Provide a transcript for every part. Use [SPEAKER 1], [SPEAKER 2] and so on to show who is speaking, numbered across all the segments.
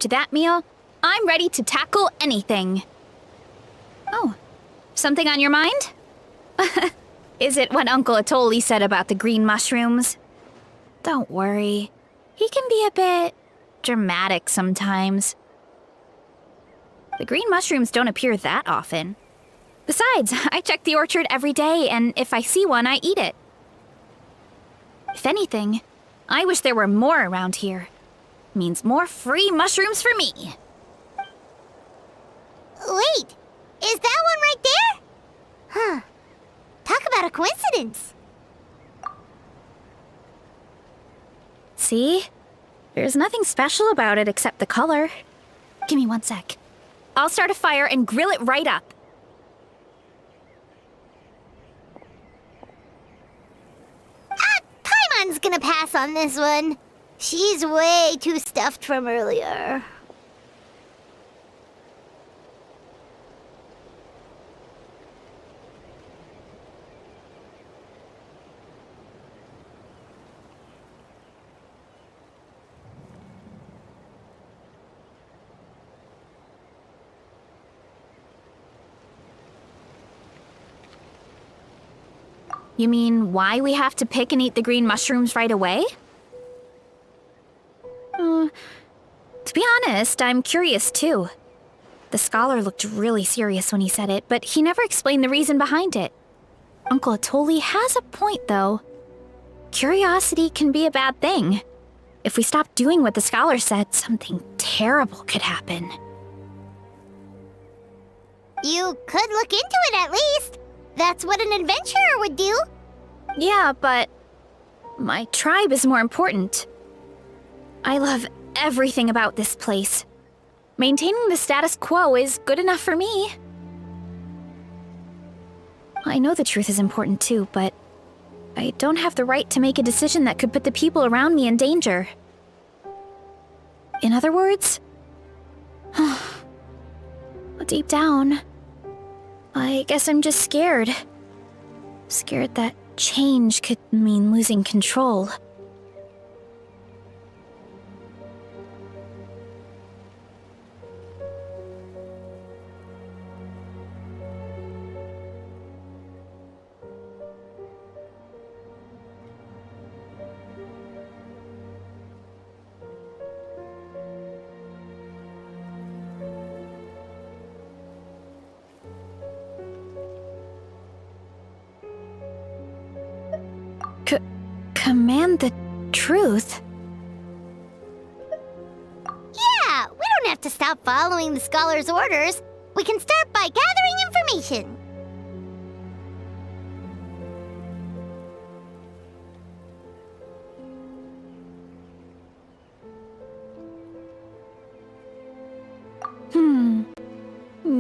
[SPEAKER 1] after that meal, I'm ready to tackle anything. Oh, something on your mind? Is it what Uncle Atoli said about the green mushrooms? Don't worry. He can be a bit dramatic sometimes. The green mushrooms don't appear that often. Besides, I check the orchard every day, and if I see one, I eat it. If anything, I wish there were more around here. Means more free mushrooms for me.
[SPEAKER 2] Wait, is that one right there? Huh. Talk about a coincidence.
[SPEAKER 1] See? There's nothing special about it except the color. Give me 1 sec. I'll start a fire and grill it right up.
[SPEAKER 2] Paimon's gonna pass on this one. She's way too stuffed from earlier.
[SPEAKER 1] You mean why we have to pick and eat the green mushrooms right away? To be honest, I'm curious too. The scholar looked really serious when he said it, but he never explained the reason behind it. Uncle Atoli has a point, though. Curiosity can be a bad thing. If we stop doing what the scholar said, something terrible could happen.
[SPEAKER 2] You could look into it at least. That's what an adventurer would do.
[SPEAKER 1] Yeah, but my tribe is more important. I love everything about this place. Maintaining the status quo is good enough for me. I know the truth is important too, but I don't have the right to make a decision that could put the people around me in danger. In other words, deep down, I guess I'm just scared. Scared that change could mean losing control. Command the truth?
[SPEAKER 2] Yeah, we don't have to stop following the scholar's orders. We can start by gathering information.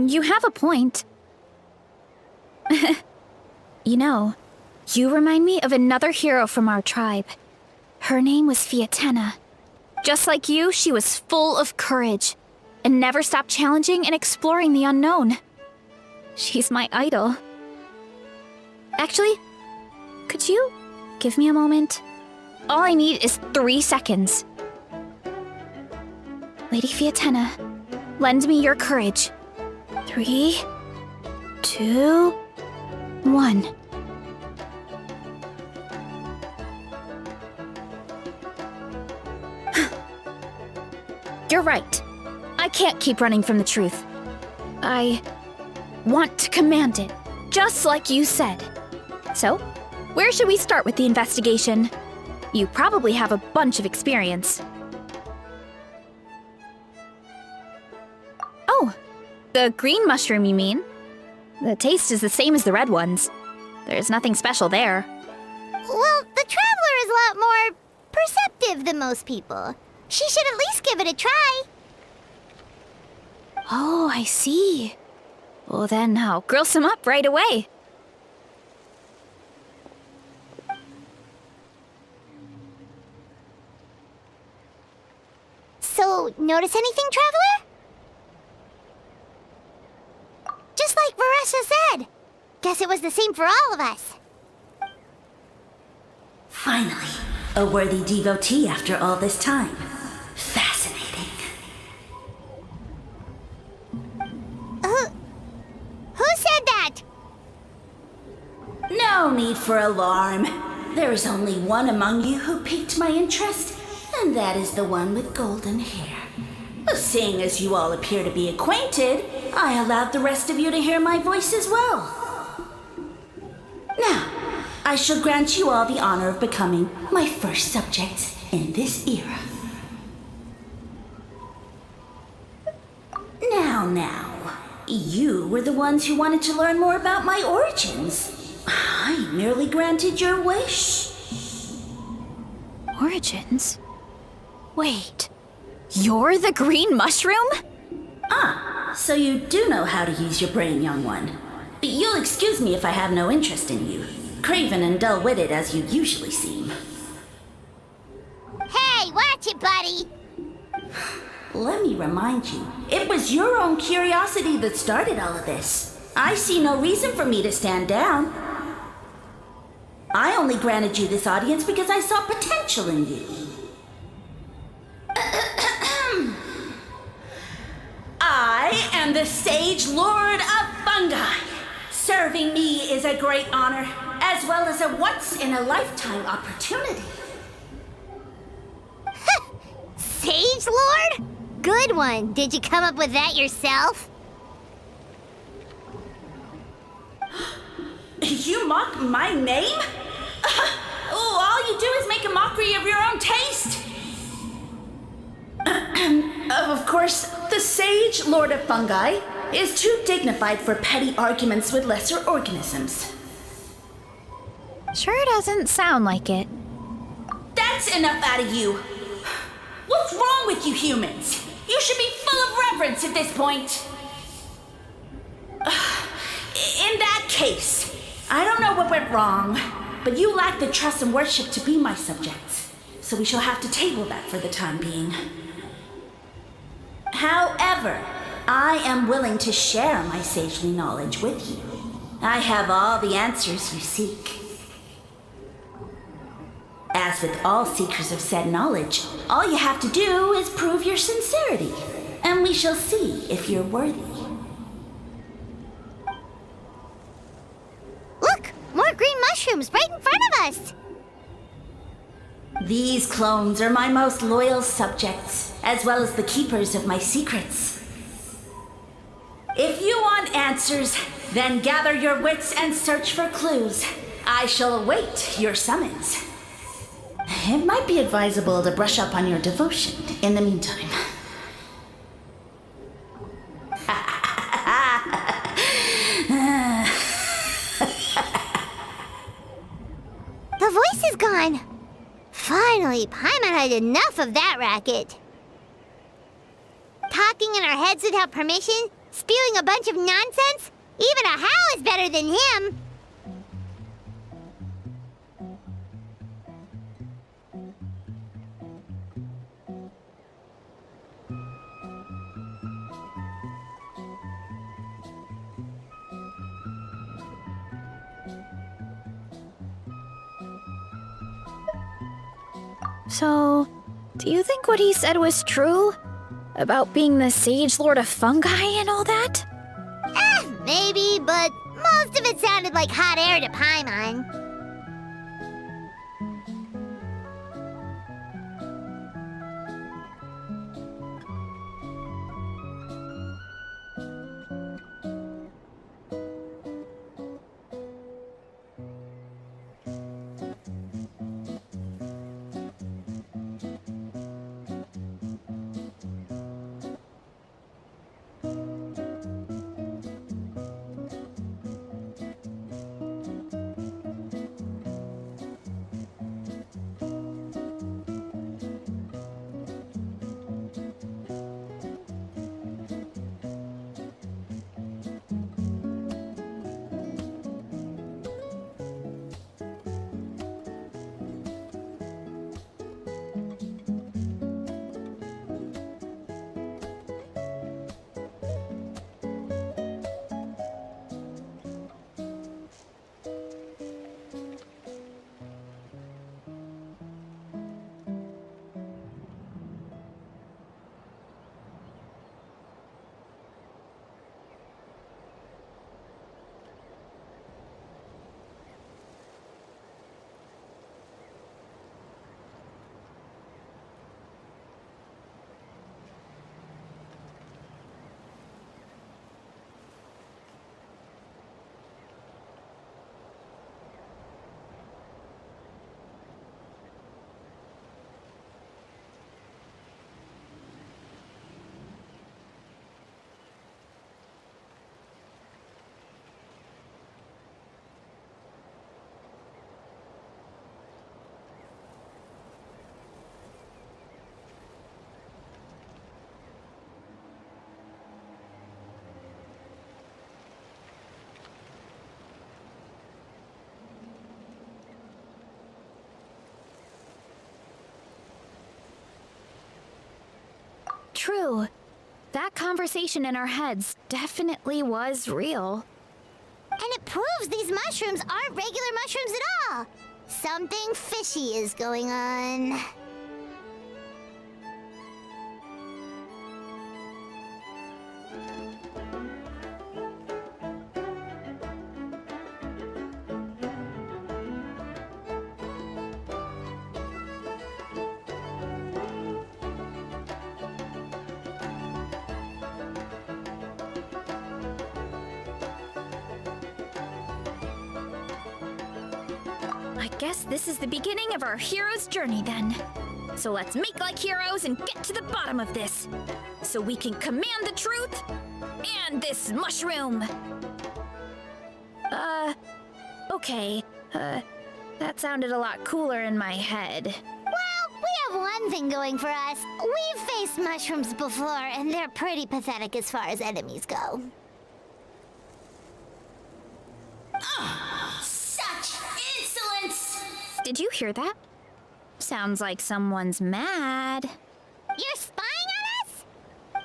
[SPEAKER 1] You have a point. You know, you remind me of another hero from our tribe. Her name was Fiatena. Just like you, she was full of courage and never stopped challenging and exploring the unknown. She's my idol. Actually, could you give me a moment? All I need is 3 seconds. Lady Fiatena, lend me your courage. 3, 2, 1. You're right. I can't keep running from the truth. I want to command it, just like you said. So, where should we start with the investigation? You probably have a bunch of experience. Oh, the green mushroom, you mean? The taste is the same as the red ones. There's nothing special there.
[SPEAKER 2] Well, the Traveler is a lot more perceptive than most people. She should at least give it a try.
[SPEAKER 1] Oh, I see. Well then, I'll grill some up right away.
[SPEAKER 2] So, notice anything, Traveler? Just like Varesha said. Guess it was the same for all of us.
[SPEAKER 3] Finally, a worthy devotee after all this time. Fascinating. need for alarm. There is only one among you who piqued my interest, and that is the one with golden hair. Seeing as you all appear to be acquainted, I allowed the rest of you to hear my voice as well. Now, I shall grant you all the honor of becoming my first subjects in this era. Now, you were the ones who wanted to learn more about my origins. I merely granted your wish.
[SPEAKER 1] Origins? Wait, you're the green mushroom?
[SPEAKER 3] So you do know how to use your brain, young one. You'll excuse me if I have no interest in you, craven and dull-witted as you usually seem.
[SPEAKER 2] Hey, watch it, buddy!
[SPEAKER 3] Let me remind you, it was your own curiosity that started all of this. I see no reason for me to stand down. I only granted you this audience because I saw potential in you. I am the Sage Lord of Fungi. Serving me is a great honor, as well as a once-in-a-lifetime opportunity.
[SPEAKER 2] Sage Lord? Good one. Did you come up with that yourself?
[SPEAKER 3] You mock my name? All you do is make a mockery of your own taste. Of course, the Sage Lord of Fungi is too dignified for petty arguments with lesser organisms.
[SPEAKER 1] Sure doesn't sound like it.
[SPEAKER 3] That's enough out of you. What's wrong with you humans? You should be full of reverence at this point. In that case, I don't know what went wrong, but you lack the trust and worship to be my subjects, so we shall have to table that for the time being. However, I am willing to share my sagely knowledge with you. I have all the answers you seek. As with all seekers of said knowledge, all you have to do is prove your sincerity, and we shall see if you're worthy.
[SPEAKER 2] Look! More green mushrooms right in front of us!
[SPEAKER 3] These clones are my most loyal subjects, as well as the keepers of my secrets. If you want answers, then gather your wits and search for clues. I shall await your summons. It might be advisable to brush up on your devotion in the meantime.
[SPEAKER 2] The voice is gone. Finally, Paimon had enough of that racket. Talking in our heads without permission, spewing a bunch of nonsense. Even a Hal is better than him.
[SPEAKER 1] So, do you think what he said was true? About being the Sage Lord of Fungi and all that?
[SPEAKER 2] Maybe, but most of it sounded like hot air to Paimon.
[SPEAKER 1] true. That conversation in our heads definitely was real.
[SPEAKER 2] And it proves these mushrooms aren't regular mushrooms at all. Something fishy is going on.
[SPEAKER 1] I guess this is the beginning of our hero's journey then. So let's make like heroes and get to the bottom of this. So we can command the truth and this mushroom. Okay. That sounded a lot cooler in my head.
[SPEAKER 2] Well, we have one thing going for us. We've faced mushrooms before, and they're pretty pathetic as far as enemies go.
[SPEAKER 3] Such insolence!
[SPEAKER 1] Did you hear that? Sounds like someone's mad.
[SPEAKER 2] You're spying on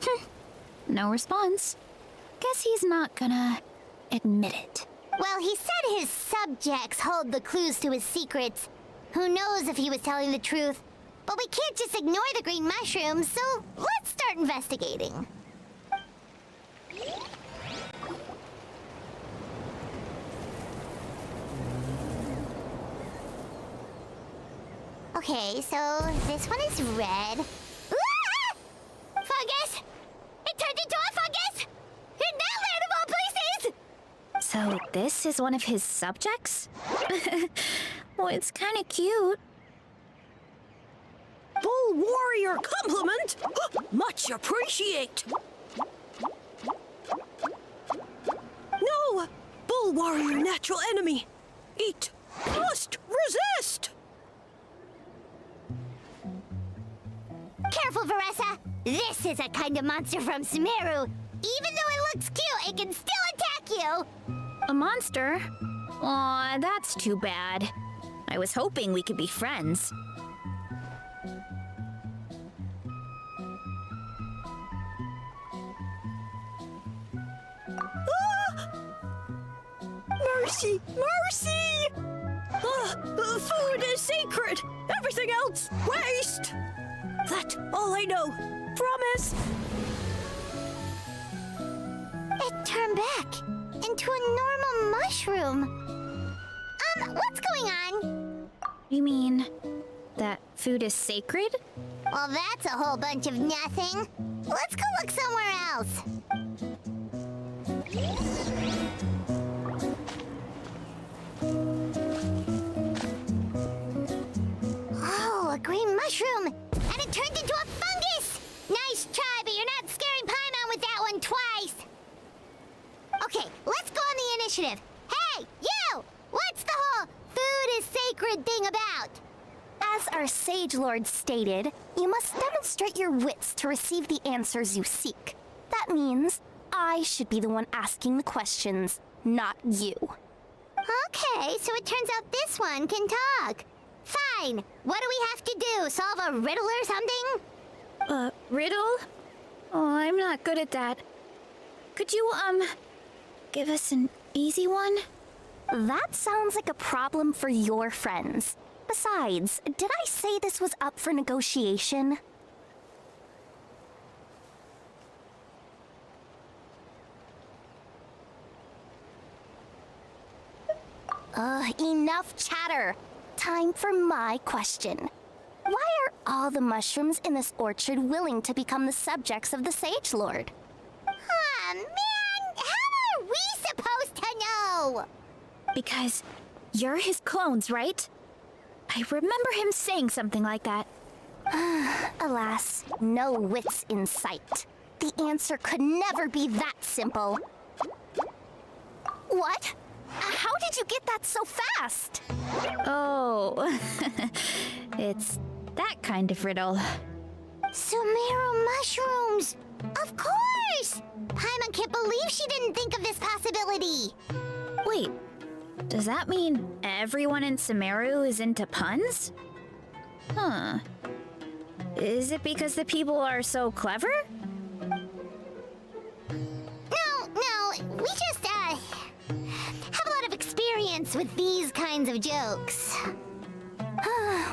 [SPEAKER 2] us?
[SPEAKER 1] No response. Guess he's not gonna admit it.
[SPEAKER 2] Well, he said his subjects hold the clues to his secrets. Who knows if he was telling the truth? But we can't just ignore the green mushrooms, so let's start investigating. Okay, so this one is red. Ah! Fungus! It turned into a fungus! In that land of all places!
[SPEAKER 1] So this is one of his subjects? Well, it's kind of cute.
[SPEAKER 4] Bull warrior compliment! Much appreciate! No! Bull warrior natural enemy! Eat! Must resist!
[SPEAKER 2] Careful, Veressa! This is a kind of monster from Sumeru. Even though it looks cute, it can still attack you!
[SPEAKER 1] A monster? Aw, that's too bad. I was hoping we could be friends.
[SPEAKER 4] Mercy! Mercy! Food is sacred! Everything else, waste! That's all I know. Promise!
[SPEAKER 2] It turned back into a normal mushroom. What's going on?
[SPEAKER 1] You mean that food is sacred?
[SPEAKER 2] Well, that's a whole bunch of nothing. Let's go look somewhere else. Oh, a green mushroom! And it turned into a fungus! Nice try, but you're not scaring Paimon with that one twice! Okay, let's go on the initiative. Hey, you! What's the whole food is sacred thing about?
[SPEAKER 5] As our Sage Lord stated, you must demonstrate your wits to receive the answers you seek. That means I should be the one asking the questions, not you.
[SPEAKER 2] Okay, so it turns out this one can talk. Fine. What do we have to do? Solve a riddle or something?
[SPEAKER 1] Riddle? Oh, I'm not good at that. Could you, give us an easy one?
[SPEAKER 5] That sounds like a problem for your friends. Besides, did I say this was up for negotiation? Enough chatter. Time for my question. Why are all the mushrooms in this orchard willing to become the subjects of the Sage Lord?
[SPEAKER 2] Man, how are we supposed to know?
[SPEAKER 1] Because you're his clones, right? I remember him saying something like that.
[SPEAKER 5] Alas, no wits in sight. The answer could never be that simple. What? How did you get that so fast?
[SPEAKER 1] Oh, it's that kind of riddle.
[SPEAKER 2] Sumeru mushrooms! Of course! Paimon can't believe she didn't think of this possibility.
[SPEAKER 1] Wait, does that mean everyone in Sumeru is into puns? Huh. Is it because the people are so clever?
[SPEAKER 2] No, we just, have a lot of experience with these kinds of jokes.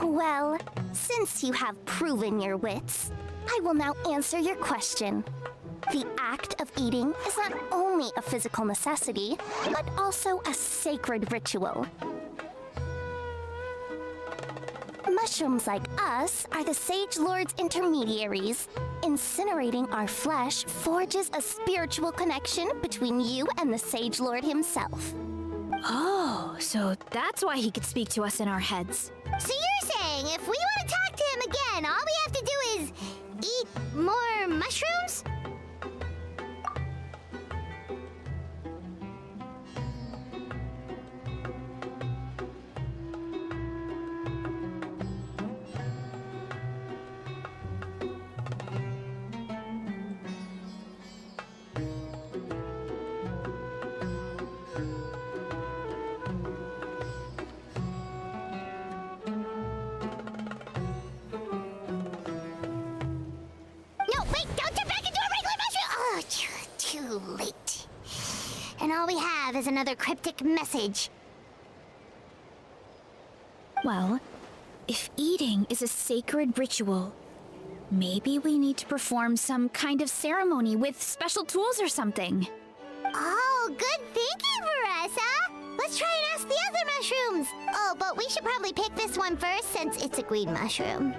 [SPEAKER 5] Well, since you have proven your wits, I will now answer your question. The act of eating is not only a physical necessity, but also a sacred ritual. Mushrooms like us are the Sage Lord's intermediaries. Incinerating our flesh forges a spiritual connection between you and the Sage Lord himself.
[SPEAKER 1] Oh, so that's why he could speak to us in our heads.
[SPEAKER 2] So you're saying if we want to talk to him again, all we have to do is eat more mushrooms? No, wait, don't turn back into a regular mushroom! Oh, too late. And all we have is another cryptic message.
[SPEAKER 1] Well, if eating is a sacred ritual, maybe we need to perform some kind of ceremony with special tools or something.
[SPEAKER 2] Oh, good thinking, Veressa! Let's try and ask the other mushrooms! Oh, but we should probably pick this one first since it's a green mushroom.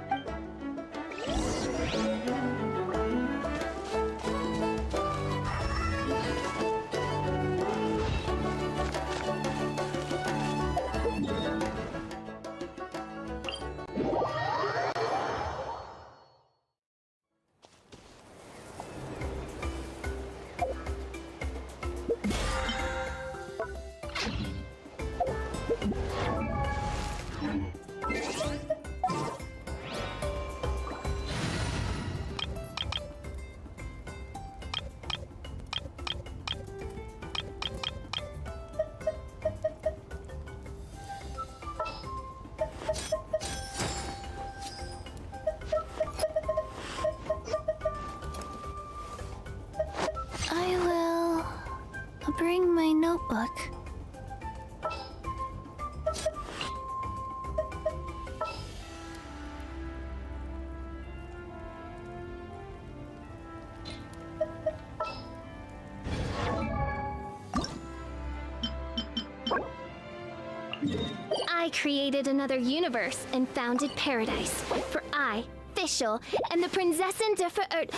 [SPEAKER 5] I will bring my notebook.
[SPEAKER 6] I created another universe and founded paradise. For I, Fischl, and the Prinzessin der Verirrt.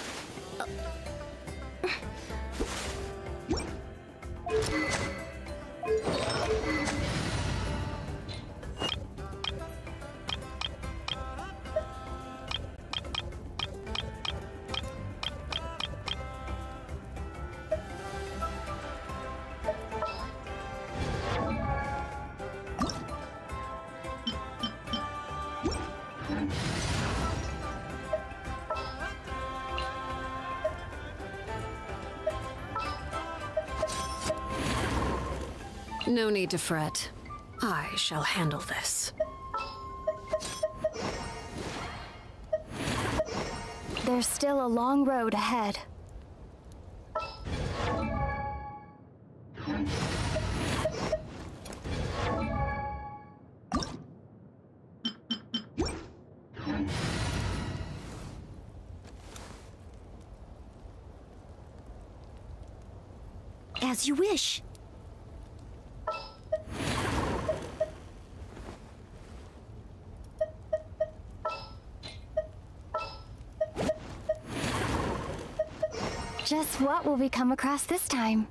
[SPEAKER 7] No need to fret. I shall handle this.
[SPEAKER 5] There's still a long road ahead. As you wish. Just what will we come across this time?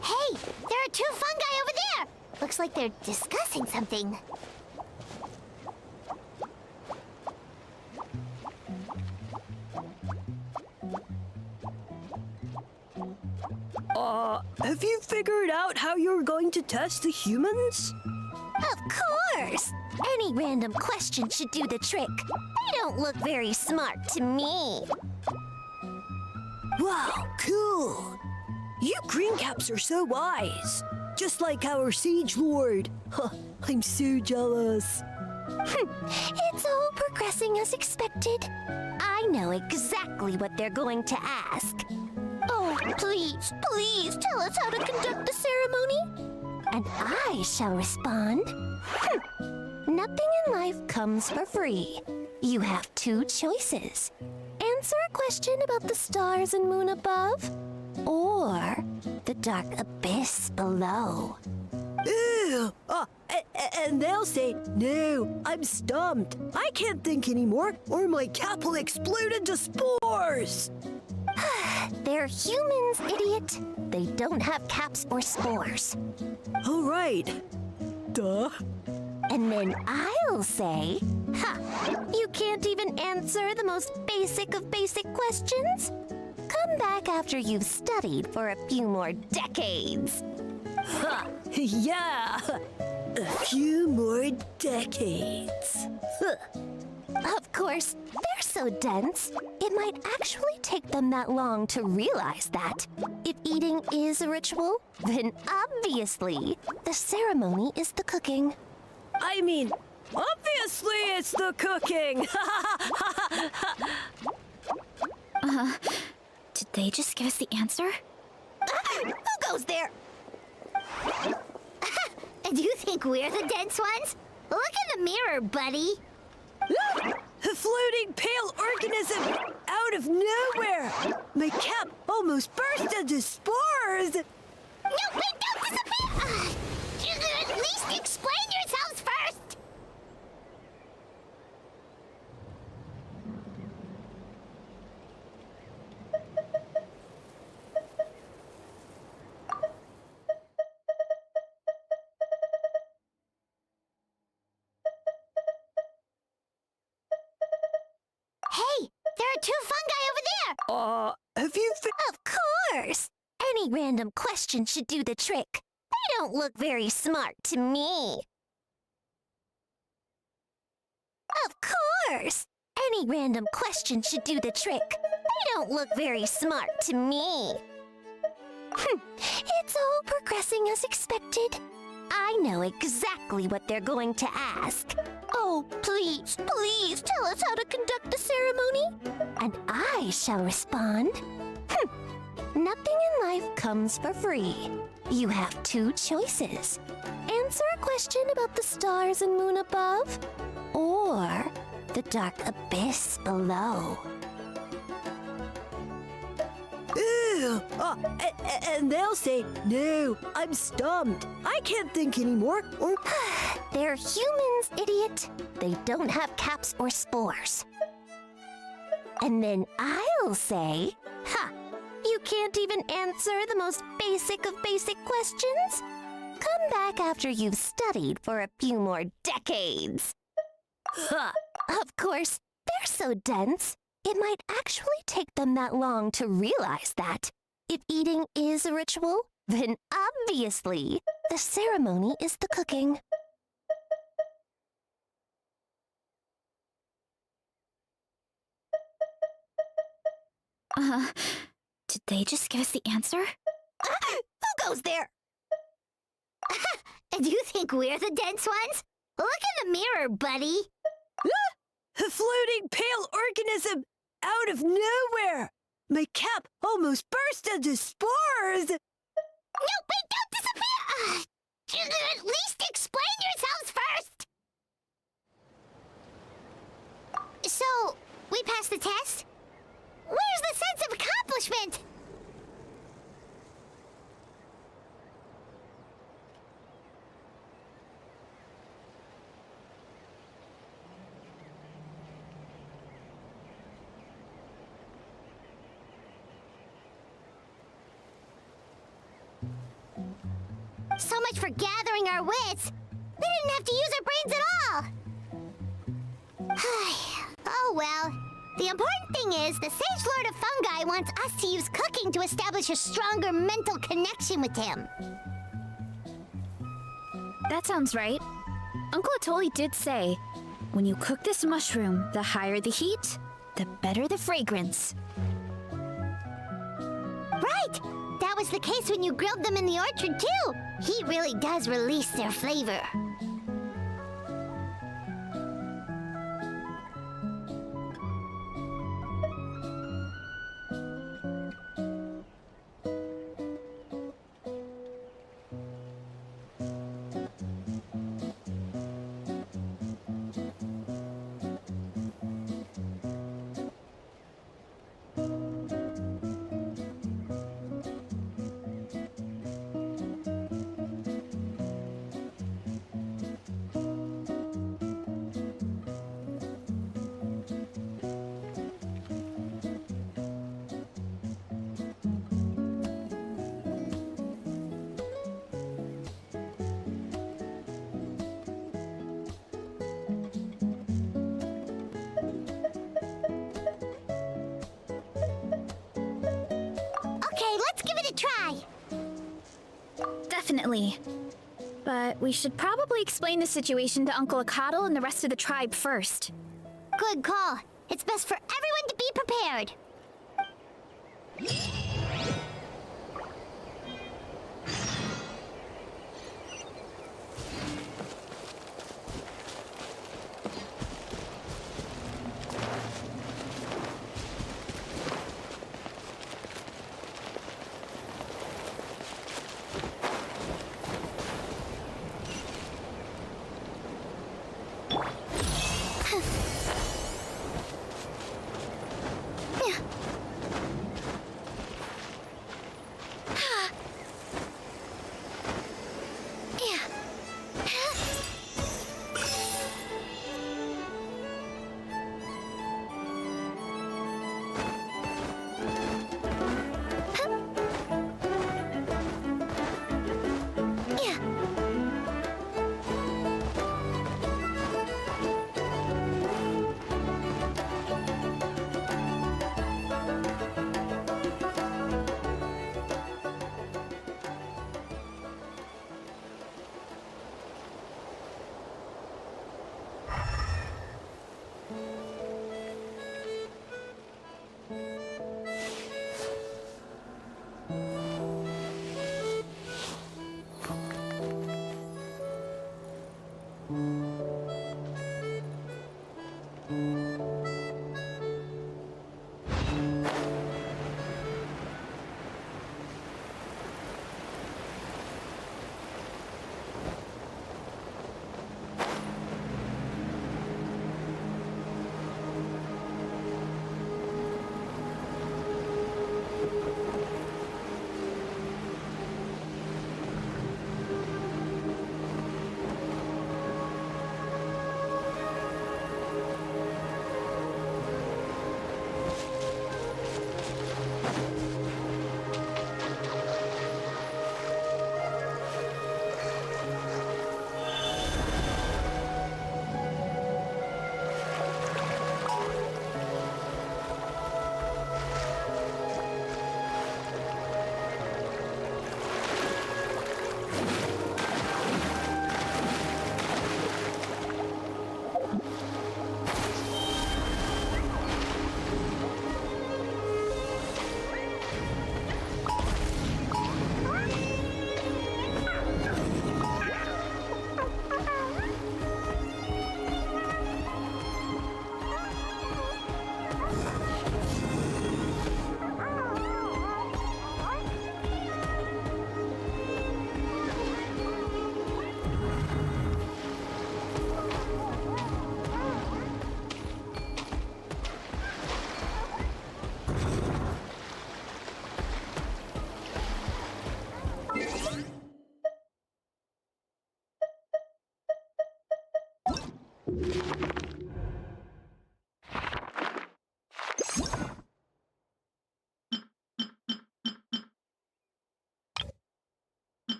[SPEAKER 2] Hey, there are two fungi over there! Looks like they're discussing something.
[SPEAKER 4] Have you figured out how you're going to test the humans?
[SPEAKER 5] Of course! Any random question should do the trick. They don't look very smart to me.
[SPEAKER 4] Wow, cool! You greencaps are so wise. Just like our Siege Lord. Huh, I'm so jealous.
[SPEAKER 5] It's all progressing as expected. I know exactly what they're going to ask. Oh, please, please tell us how to conduct the ceremony. And I shall respond. Nothing in life comes for free. You have two choices. Answer a question about the stars and moon above, or the dark abyss below.
[SPEAKER 4] Ew! And they'll say, no, I'm stumped. I can't think anymore, or my cap will explode into spores.
[SPEAKER 5] They're humans, idiot. They don't have caps or spores.
[SPEAKER 4] All right. Duh.
[SPEAKER 5] And then I'll say, you can't even answer the most basic of basic questions? Come back after you've studied for a few more decades.
[SPEAKER 4] Ha! Yeah! A few more decades.
[SPEAKER 5] Of course, they're so dense, it might actually take them that long to realize that. If eating is a ritual, then obviously the ceremony is the cooking.
[SPEAKER 4] I mean, obviously it's the cooking!
[SPEAKER 1] Did they just give us the answer?
[SPEAKER 5] Who goes there?
[SPEAKER 2] Do you think we're the dense ones? Look in the mirror, buddy.
[SPEAKER 4] A floating pale organism out of nowhere! My cap almost burst into spores!
[SPEAKER 2] No, wait, don't disappear! At least explain yourselves first! Hey, there are two fungi over there!
[SPEAKER 4] Have you
[SPEAKER 5] Of course! Any random question should do the trick. They don't look very smart to me. Of course! Any random question should do the trick. They don't look very smart to me. It's all progressing as expected. I know exactly what they're going to ask. Oh, please, please tell us how to conduct the ceremony. And I shall respond. Nothing in life comes for free. You have two choices. Answer a question about the stars and moon above, or the dark abyss below.
[SPEAKER 4] Ew! And they'll say, no, I'm stumped. I can't think anymore, or...
[SPEAKER 5] They're humans, idiot. They don't have caps or spores. And then I'll say, you can't even answer the most basic of basic questions? Come back after you've studied for a few more decades. Of course, they're so dense, it might actually take them that long to realize that. If eating is a ritual, then obviously, the ceremony is the cooking.
[SPEAKER 1] Did they just give us the answer?
[SPEAKER 2] Who goes there? Do you think we're the dense ones? Look in the mirror, buddy.
[SPEAKER 4] A floating pale organism out of nowhere! My cap almost burst into spores!
[SPEAKER 2] No, wait, don't disappear! At least explain yourselves first! So, we passed the test? Where's the sense of accomplishment? So much for gathering our wits. We didn't have to use our brains at all. Oh well. The important thing is, the Sage Lord of Fungi wants us to use cooking to establish a stronger mental connection with him.
[SPEAKER 1] That sounds right. Uncle Atoli did say, when you cook this mushroom, the higher the heat, the better the fragrance.
[SPEAKER 2] Right! That was the case when you grilled them in the orchard, too. Heat really does release their flavor.
[SPEAKER 1] Definitely. But we should probably explain the situation to Uncle Akadal and the rest of the tribe first.
[SPEAKER 2] Good call. It's best for everyone to be prepared.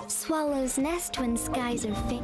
[SPEAKER 6] Swallow's nest when skies are faint.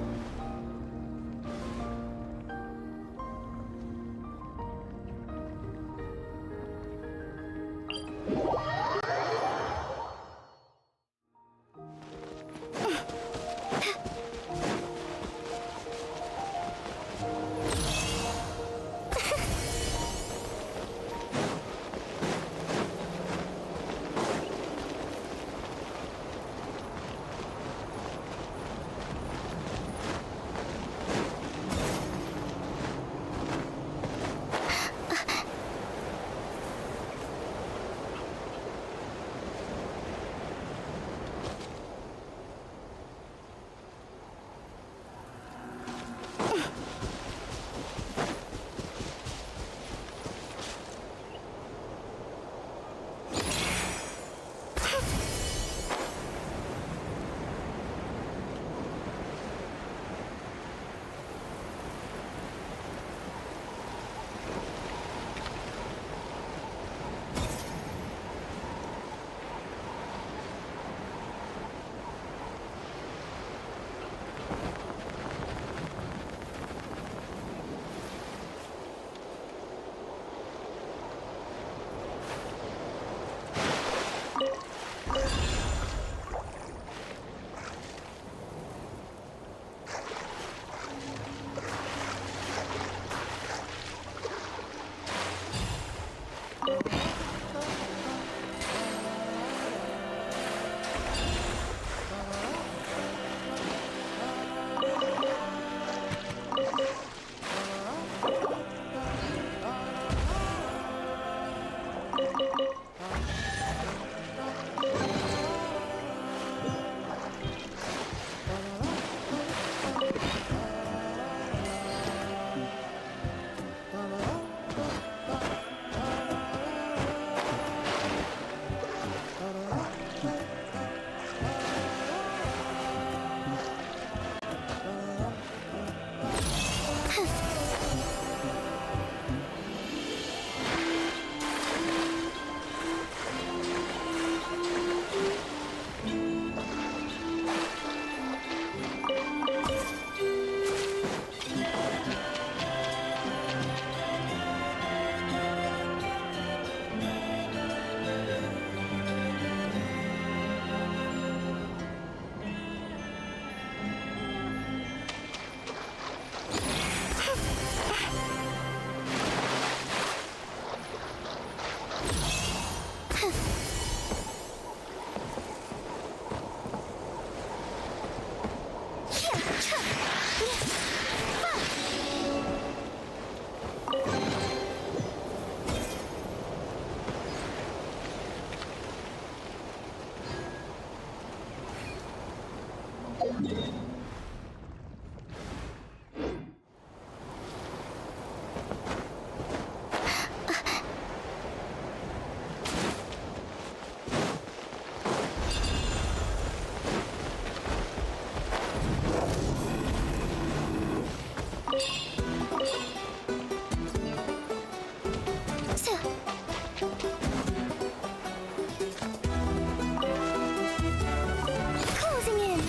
[SPEAKER 6] Closing in.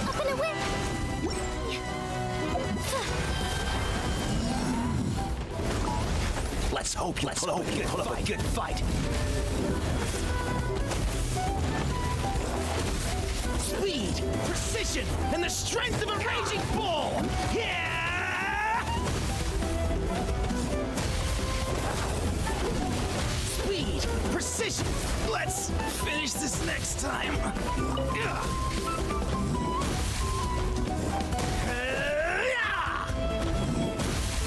[SPEAKER 6] Up and away.
[SPEAKER 8] Let's hope you put up a good fight. Speed, precision, and the strength of a raging bull! Yeah! Speed, precision. Let's finish this next time.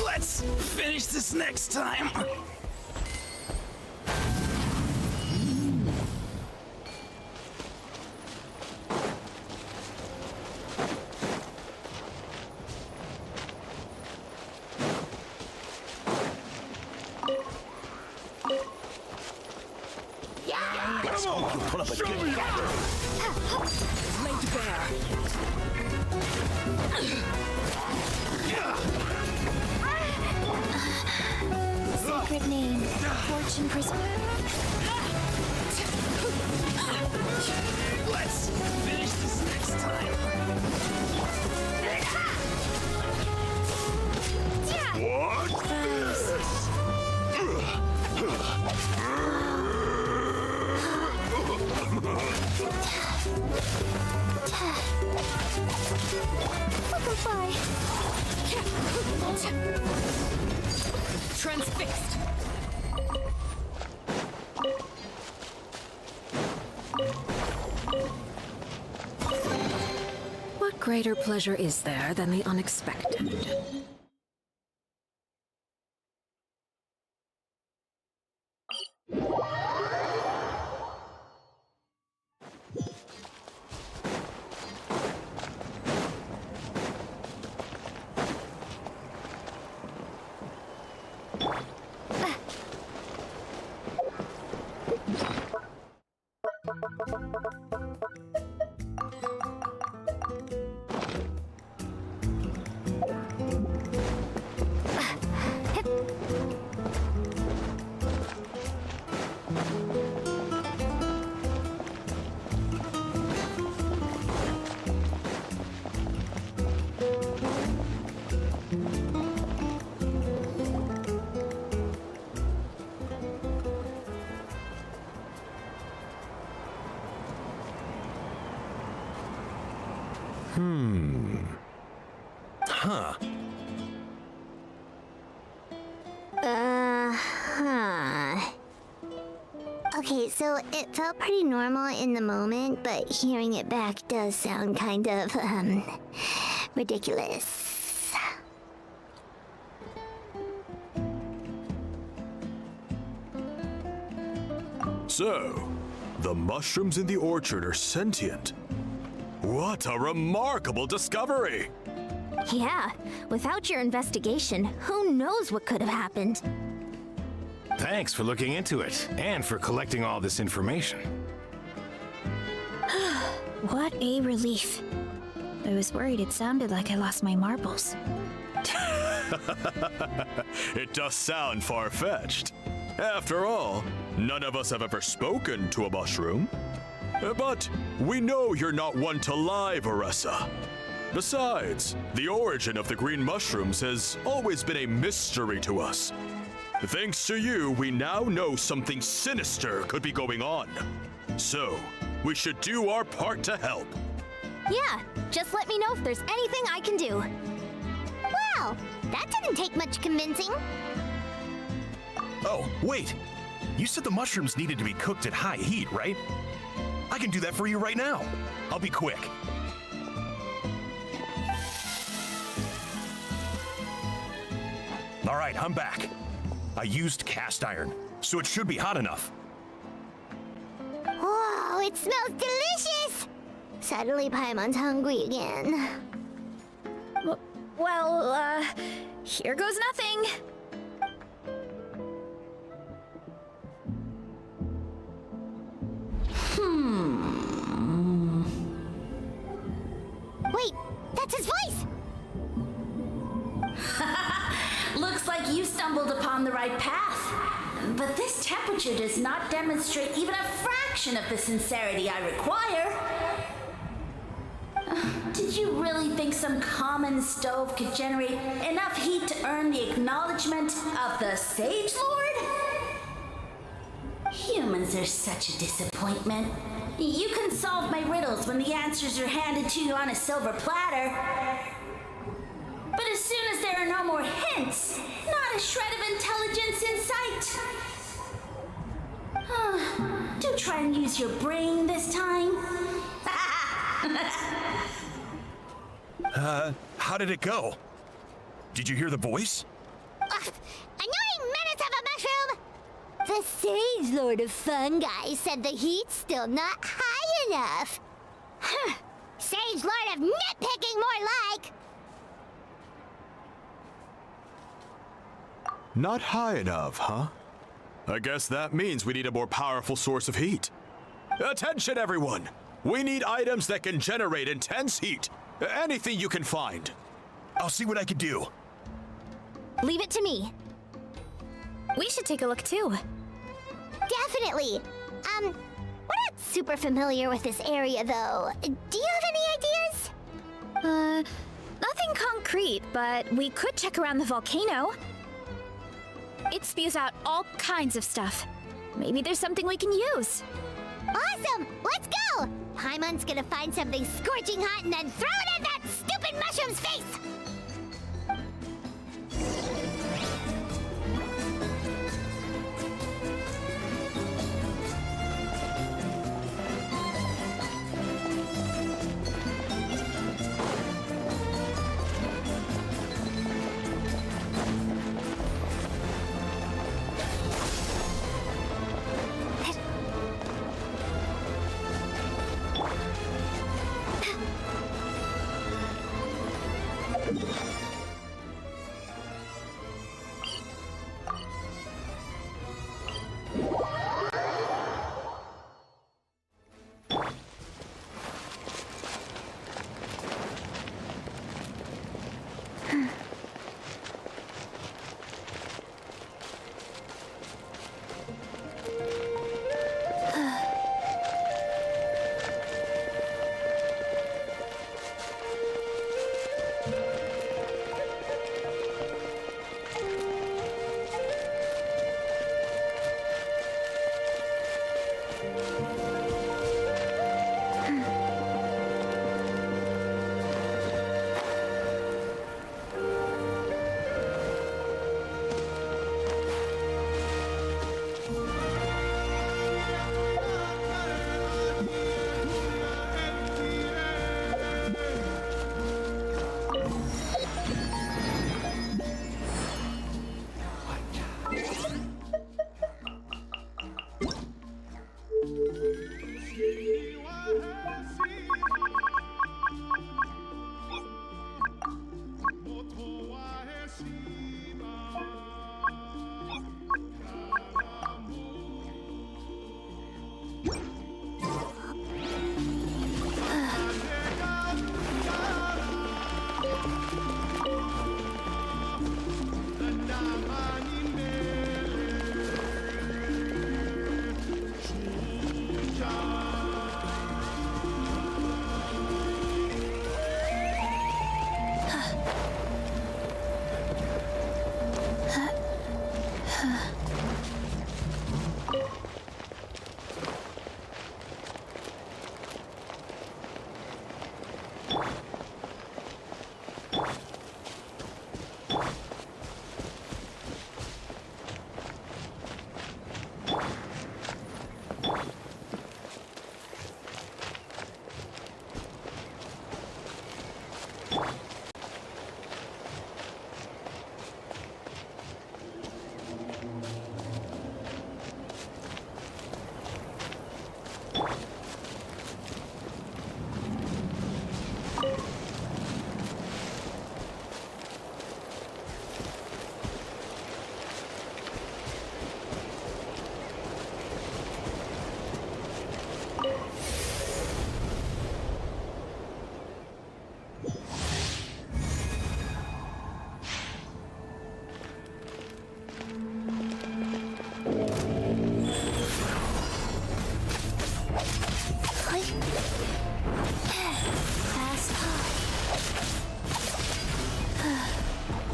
[SPEAKER 8] Let's finish this next time. Let's hope you put up a good fight. Laid to bear.
[SPEAKER 6] Sacred name. Fortune preserve.
[SPEAKER 8] Let's finish this next time.
[SPEAKER 6] Bye. Transfixed.
[SPEAKER 7] What greater pleasure is there than the unexpected?
[SPEAKER 8] Huh.
[SPEAKER 2] Okay, so it felt pretty normal in the moment, but hearing it back does sound kind of, ridiculous.
[SPEAKER 9] So, the mushrooms in the orchard are sentient. What a remarkable discovery!
[SPEAKER 6] Yeah, without your investigation, who knows what could have happened?
[SPEAKER 8] Thanks for looking into it and for collecting all this information.
[SPEAKER 1] What a relief. I was worried it sounded like I lost my marbles.
[SPEAKER 9] It does sound far-fetched. After all, none of us have ever spoken to a mushroom. But we know you're not one to lie, Varessa. Besides, the origin of the green mushrooms has always been a mystery to us. Thanks to you, we now know something sinister could be going on. So, we should do our part to help.
[SPEAKER 6] Yeah, just let me know if there's anything I can do.
[SPEAKER 2] Wow, that didn't take much convincing.
[SPEAKER 8] Oh, wait. You said the mushrooms needed to be cooked at high heat, right? I can do that for you right now. I'll be quick. All right, I'm back. I used cast iron, so it should be hot enough.
[SPEAKER 2] Whoa, it smells delicious! Suddenly Paimon's hungry again.
[SPEAKER 1] Well, here goes nothing.
[SPEAKER 2] Wait, that's his voice!
[SPEAKER 3] Looks like you stumbled upon the right path. But this temperature does not demonstrate even a fraction of the sincerity I require. Did you really think some common stove could generate enough heat to earn the acknowledgement of the Sage Lord? Humans are such a disappointment. You can solve my riddles when the answers are handed to you on a silver platter. But as soon as there are no more hints, not a shred of intelligence in sight. Do try and use your brain this time.
[SPEAKER 8] How did it go? Did you hear the voice?
[SPEAKER 2] Annoying menace of a mushroom! The Sage Lord of Fungi said the heat's still not high enough. Sage Lord of nitpicking, more like!
[SPEAKER 9] Not high enough, huh? I guess that means we need a more powerful source of heat. Attention, everyone! We need items that can generate intense heat. Anything you can find.
[SPEAKER 8] I'll see what I can do.
[SPEAKER 6] Leave it to me.
[SPEAKER 1] We should take a look too.
[SPEAKER 2] Definitely. We're not super familiar with this area, though. Do you have any ideas?
[SPEAKER 1] Nothing concrete, but we could check around the volcano. It spews out all kinds of stuff. Maybe there's something we can use.
[SPEAKER 2] Awesome! Let's go! Paimon's gonna find something scorching hot and then throw it at that stupid mushroom! mushroom's face!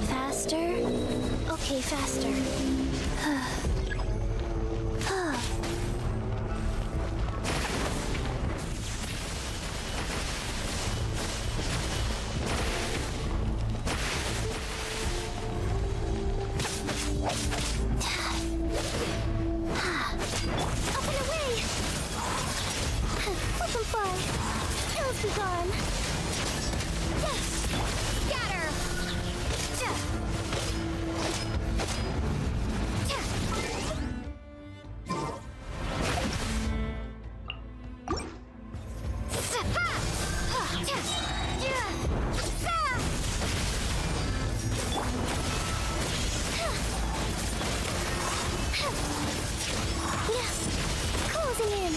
[SPEAKER 6] Faster? Okay, faster.
[SPEAKER 2] Up and away! Flip and fly! Ills be gone! Scatter!
[SPEAKER 6] Closing in.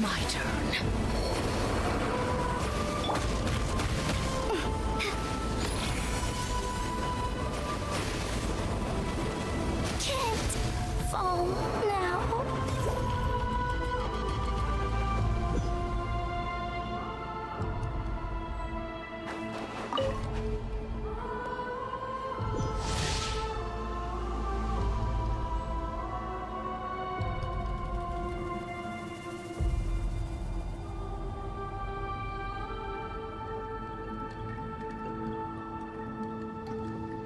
[SPEAKER 7] My turn.
[SPEAKER 6] Can't fall now.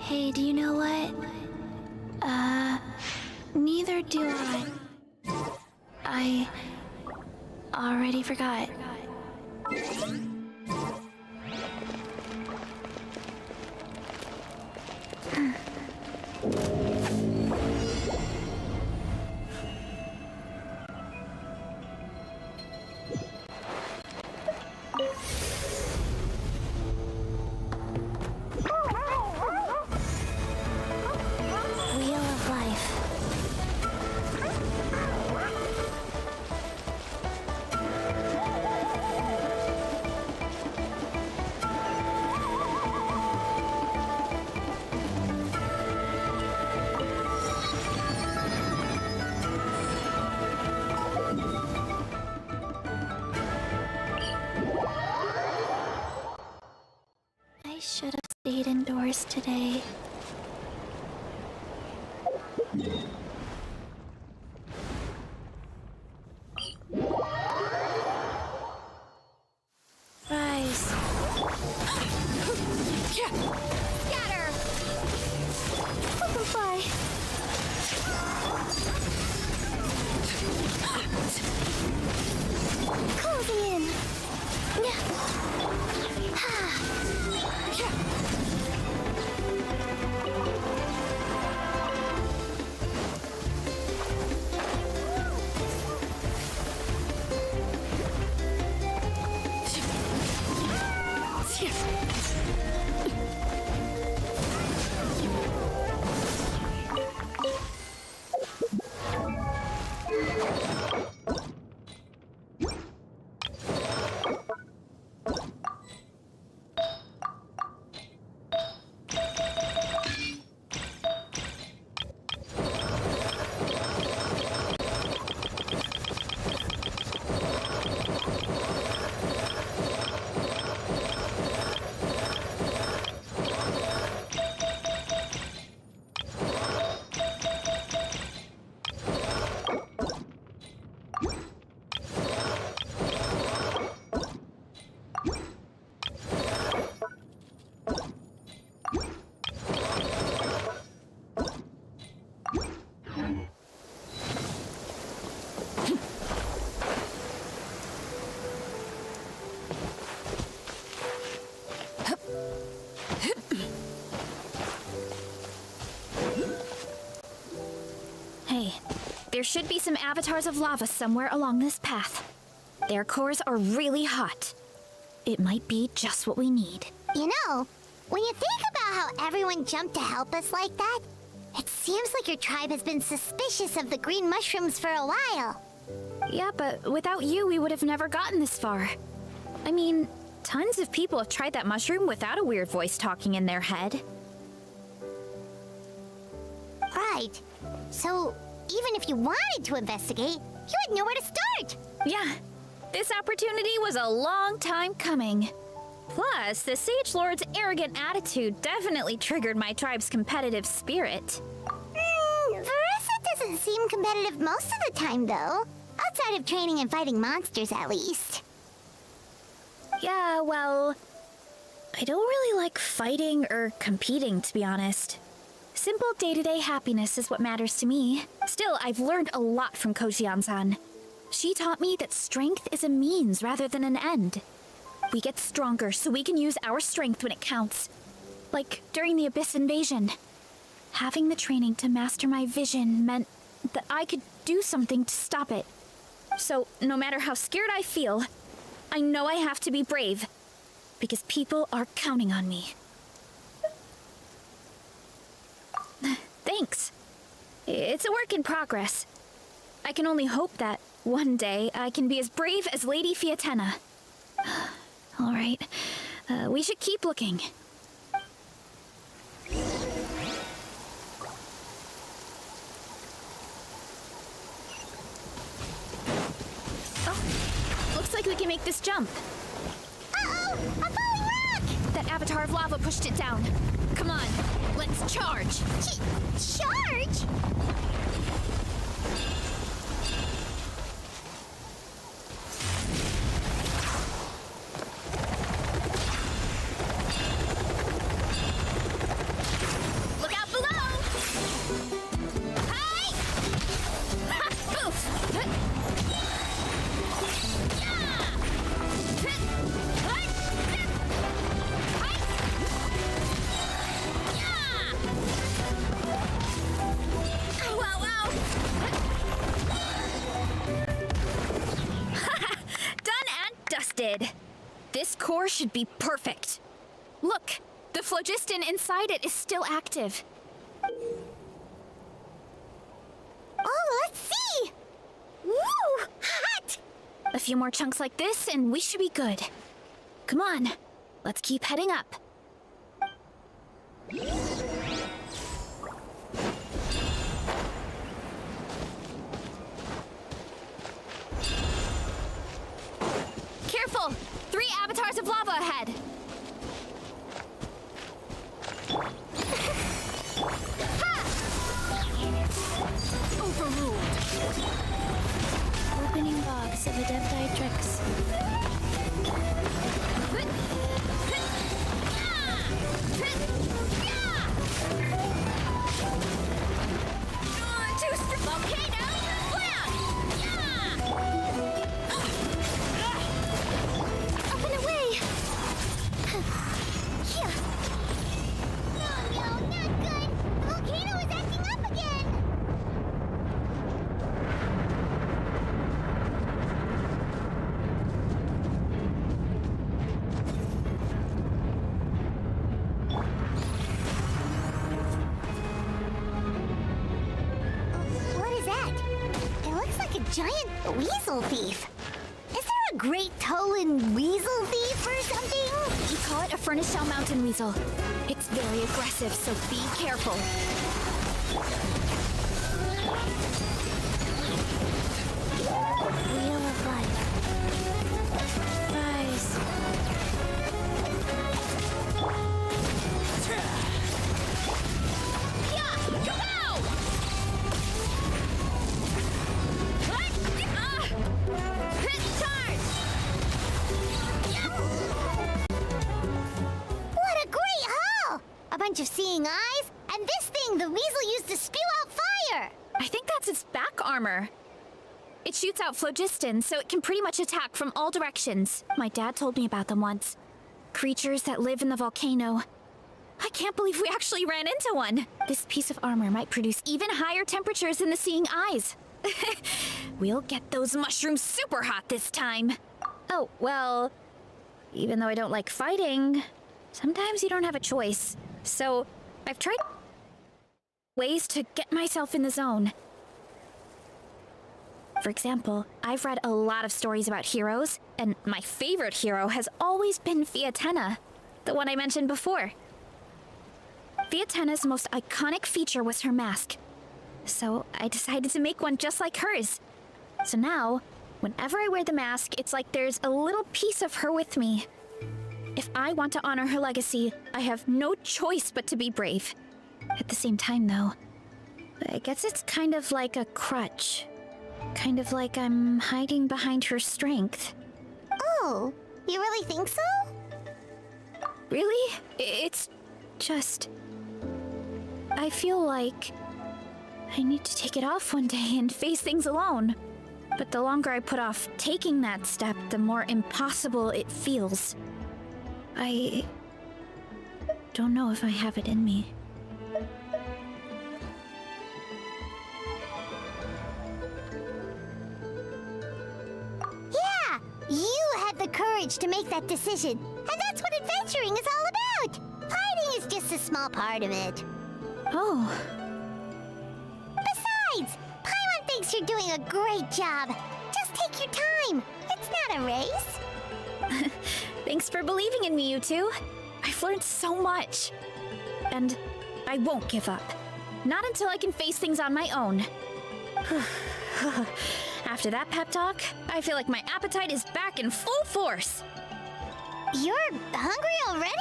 [SPEAKER 6] Hey, do you know what? Neither do I. I already forgot. Wheel of Life. I should have stayed indoors today. Rise. Scatter! Fly. Closing in. Hey, there should be some avatars of lava somewhere along this path. Their cores are really hot. It might be just what we need.
[SPEAKER 2] You know, when you think about how everyone jumped to help us like that, it seems like your tribe has been suspicious of the green mushrooms for a while.
[SPEAKER 1] Yeah, but without you, we would have never gotten this far. I mean, tons of people have tried that mushroom without a weird voice talking in their head.
[SPEAKER 2] Right. So, even if you wanted to investigate, you would know where to start.
[SPEAKER 1] Yeah, this opportunity was a long time coming. Plus, the Sage Lord's arrogant attitude definitely triggered my tribe's competitive spirit.
[SPEAKER 2] Verissa doesn't seem competitive most of the time, though. Outside of training and fighting monsters, at least.
[SPEAKER 1] Yeah, well, I don't really like fighting or competing, to be honest. Simple day-to-day happiness is what matters to me. Still, I've learned a lot from Kojian-san. She taught me that strength is a means rather than an end. We get stronger so we can use our strength when it counts. Like during the Abyss invasion. Having the training to master my vision meant that I could do something to stop it. So, no matter how scared I feel, I know I have to be brave. Because people are counting on me. Thanks. It's a work in progress. I can only hope that one day I can be as brave as Lady Fiatena. All right, we should keep looking. Oh, looks like we can make this jump.
[SPEAKER 2] Uh-oh! A falling rock!
[SPEAKER 1] That avatar of lava pushed it down. Come on, let's charge.
[SPEAKER 2] Charge?
[SPEAKER 1] did. This core should be perfect. Look, the phlogiston inside it is still active.
[SPEAKER 2] Oh, let's see! Woo! Hot!
[SPEAKER 1] A few more chunks like this and we should be good. Come on, let's keep heading up. Careful! 3 avatars of lava ahead!
[SPEAKER 6] Overruled.
[SPEAKER 1] Opening box of Adepti Tricks.
[SPEAKER 2] Volcano!
[SPEAKER 5] Up and away!
[SPEAKER 2] Yeah. No, not good! The volcano is acting up again! What is that? It looks like a giant weasel thief. Is there a great Tolan weasel thief or something?
[SPEAKER 1] We call it a furnace shell mountain weasel. It's very aggressive, so be careful.
[SPEAKER 2] Wheel of life.
[SPEAKER 1] Rise.
[SPEAKER 2] What a great haul! A bunch of seeing eyes, and this thing the weasel used to spew out fire!
[SPEAKER 1] I think that's its back armor. It shoots out phlogiston, so it can pretty much attack from all directions. My dad told me about them once. Creatures that live in the volcano. I can't believe we actually ran into one. This piece of armor might produce even higher temperatures than the seeing eyes. We'll get those mushrooms super hot this time. Oh, well, even though I don't like fighting, sometimes you don't have a choice. So I've tried ways to get myself in the zone. For example, I've read a lot of stories about heroes, and my favorite hero has always been Fiatenna, the one I mentioned before. Fiatenna's most iconic feature was her mask, so I decided to make one just like hers. So now, whenever I wear the mask, it's like there's a little piece of her with me. If I want to honor her legacy, I have no choice but to be brave. At the same time, though, I guess it's kind of like a crutch. Kind of like I'm hiding behind her strength.
[SPEAKER 2] Oh, you really think so?
[SPEAKER 1] Really? It's just... I feel like I need to take it off one day and face things alone. But the longer I put off taking that step, the more impossible it feels. I don't know if I have it in me.
[SPEAKER 2] Yeah, you had the courage to make that decision. And that's what adventuring is all about. Fighting is just a small part of it.
[SPEAKER 1] Oh,
[SPEAKER 2] Besides, Paimon thinks you're doing a great job. Just take your time. It's not a race.
[SPEAKER 1] thanks for believing in me, you two. I've learned so much. And I won't give up. Not until I can face things on my own. After that pep talk, I feel like my appetite is back in full force.
[SPEAKER 2] You're hungry already?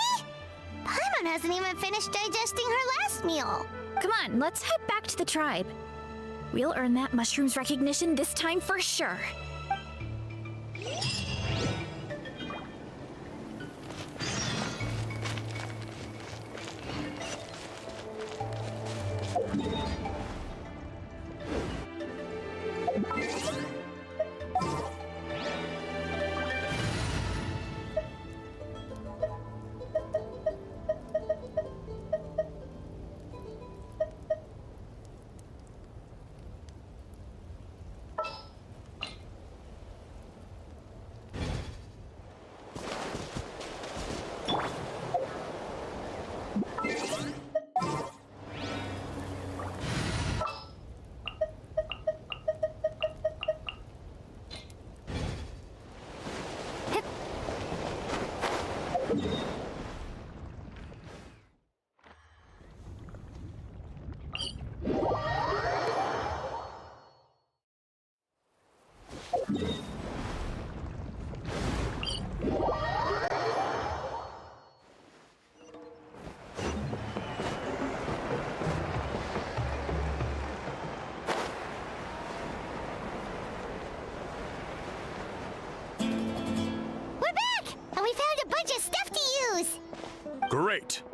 [SPEAKER 2] Paimon hasn't even finished digesting her last meal.
[SPEAKER 1] Come on, let's head back to the tribe. We'll earn that mushroom's recognition this time for sure.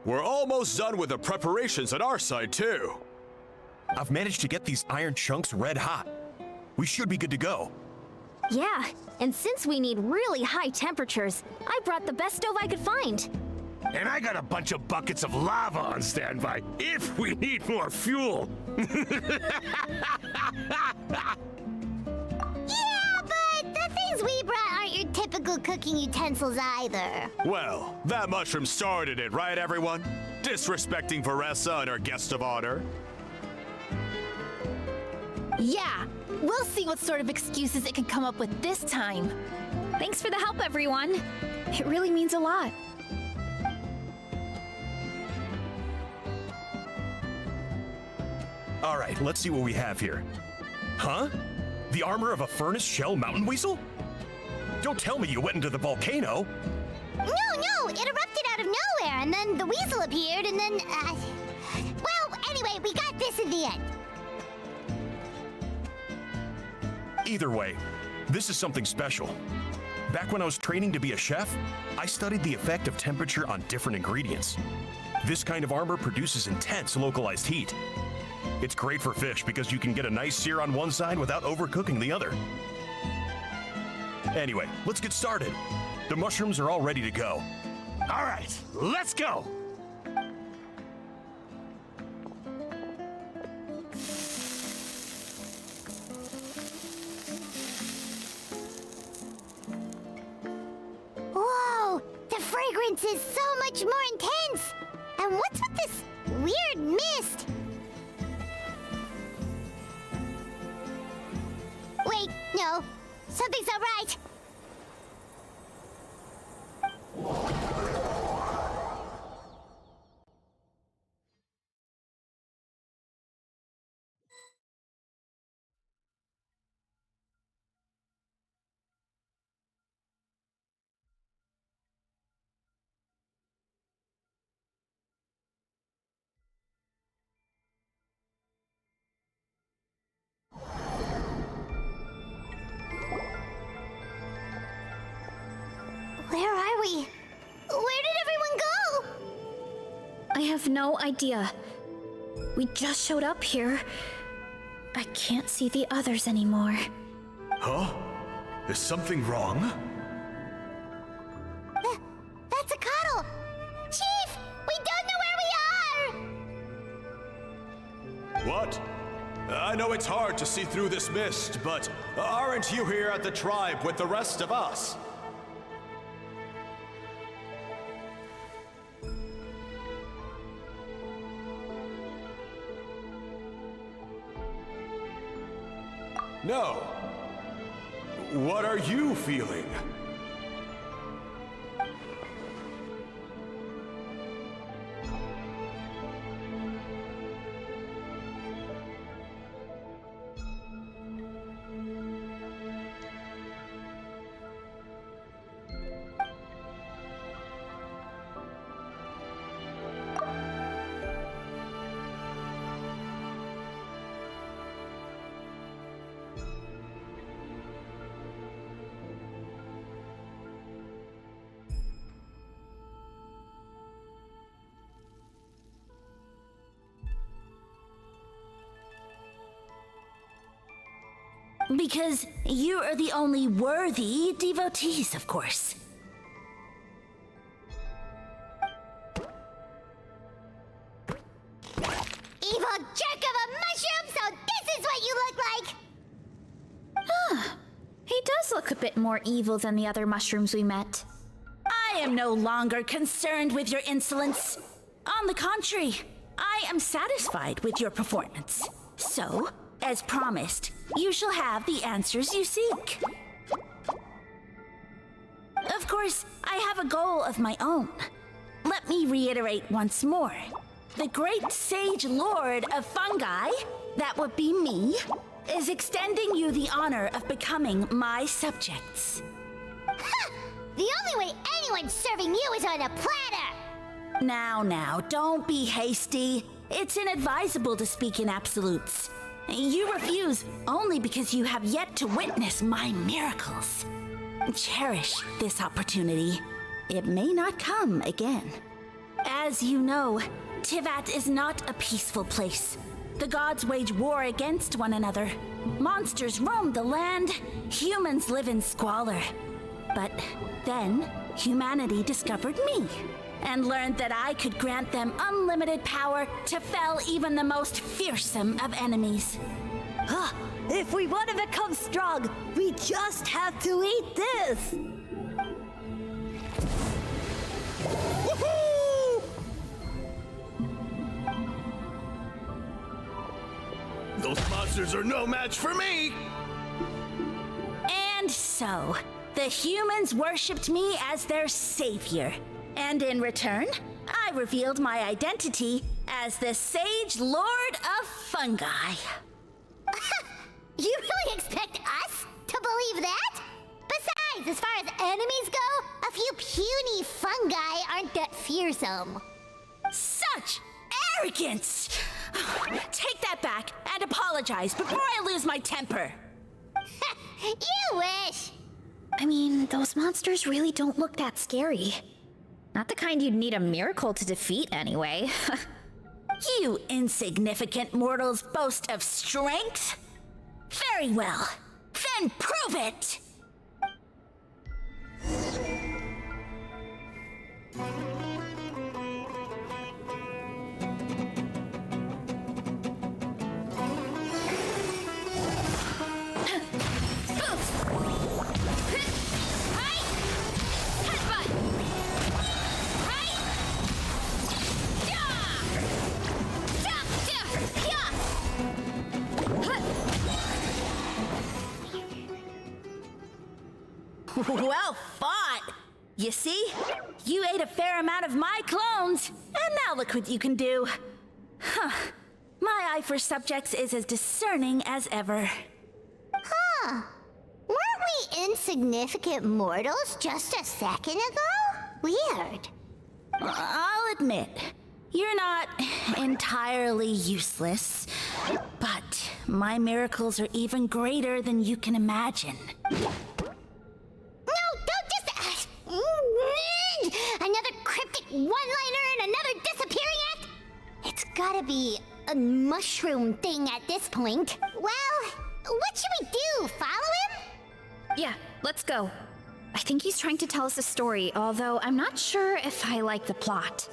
[SPEAKER 9] We're almost done with the preparations on our side, too.
[SPEAKER 10] I've managed to get these iron chunks red hot. We should be good to go.
[SPEAKER 6] Yeah, and since we need really high temperatures, I brought the best stove I could find.
[SPEAKER 8] And I got a bunch of buckets of lava on standby if we need more fuel.
[SPEAKER 2] Yeah, but the things we brought aren't your typical cooking utensils either.
[SPEAKER 9] Well, that mushroom started it, right, everyone? Disrespecting Varessa and her guest of honor.
[SPEAKER 1] Yeah, we'll see what sort of excuses it can come up with this time. Thanks for the help, everyone. It really means a lot.
[SPEAKER 10] All right, let's see what we have here. Huh? The armor of a furnace shell mountain weasel? Don't tell me you went into the volcano.
[SPEAKER 2] No, it erupted out of nowhere, and then the weasel appeared, and then, well, anyway, we got this in the end.
[SPEAKER 10] Either way, this is something special. Back when I was training to be a chef, I studied the effect of temperature on different ingredients. This kind of armor produces intense localized heat. It's great for fish because you can get a nice sear on one side without overcooking the other. Anyway, let's get started. The mushrooms are all ready to go.
[SPEAKER 8] All right, let's go.
[SPEAKER 2] Whoa, the fragrance is so much more intense. And what's with this weird mist? Wait, no, something's not right. Where are we? Where did everyone go?
[SPEAKER 1] I have no idea. We just showed up here. I can't see the others anymore.
[SPEAKER 9] Huh? Is something wrong?
[SPEAKER 2] That's a cuddle! Chief, we don't know where we are!
[SPEAKER 9] What? I know it's hard to see through this mist, but aren't you here at the tribe with the rest of us? No. What are you feeling?
[SPEAKER 3] Because you are the only worthy devotees, of course.
[SPEAKER 2] Evil jerk of a mushroom, so this is what you look like!
[SPEAKER 1] He does look a bit more evil than the other mushrooms we met.
[SPEAKER 3] I am no longer concerned with your insolence. On the contrary, I am satisfied with your performance. So, as promised, you shall have the answers you seek. Of course, I have a goal of my own. Let me reiterate once more. The great sage lord of fungi, that would be me, is extending you the honor of becoming my subjects.
[SPEAKER 2] The only way anyone's serving you is on a platter!
[SPEAKER 3] Now, don't be hasty. It's inadvisable to speak in absolutes. You refuse only because you have yet to witness my miracles. Cherish this opportunity. It may not come again. As you know, Tivat is not a peaceful place. The gods wage war against one another. Monsters roam the land. Humans live in squalor. But then, humanity discovered me and learned that I could grant them unlimited power to fell even the most fearsome of enemies.
[SPEAKER 4] If we want to become strong, we just have to eat this!
[SPEAKER 8] Woohoo! Those monsters are no match for me!
[SPEAKER 3] And so, the humans worshipped me as their savior. And in return, I revealed my identity as the Sage Lord of Fungi.
[SPEAKER 2] You really expect us to believe that? Besides, as far as enemies go, a few puny fungi aren't that fearsome.
[SPEAKER 3] Such arrogance! Take that back and apologize before I lose my temper.
[SPEAKER 2] You wish!
[SPEAKER 6] I mean, those monsters really don't look that scary. Not the kind you'd need a miracle to defeat, anyway.
[SPEAKER 3] You insignificant mortals boast of strength? Very well. Then prove it! Well fought! You see? You ate a fair amount of my clones, and now look what you can do. Huh. My eye for subjects is as discerning as ever.
[SPEAKER 2] Huh. Weren't we insignificant mortals just a second ago? Weird.
[SPEAKER 3] I'll admit, you're not entirely useless, but my miracles are even greater than you can imagine.
[SPEAKER 2] No, don't just... another cryptic one-liner and another disappearing act? It's gotta be a mushroom thing at this point. Well, what should we do? Follow him?
[SPEAKER 6] Yeah, let's go. I think he's trying to tell us a story, although I'm not sure if I like the plot.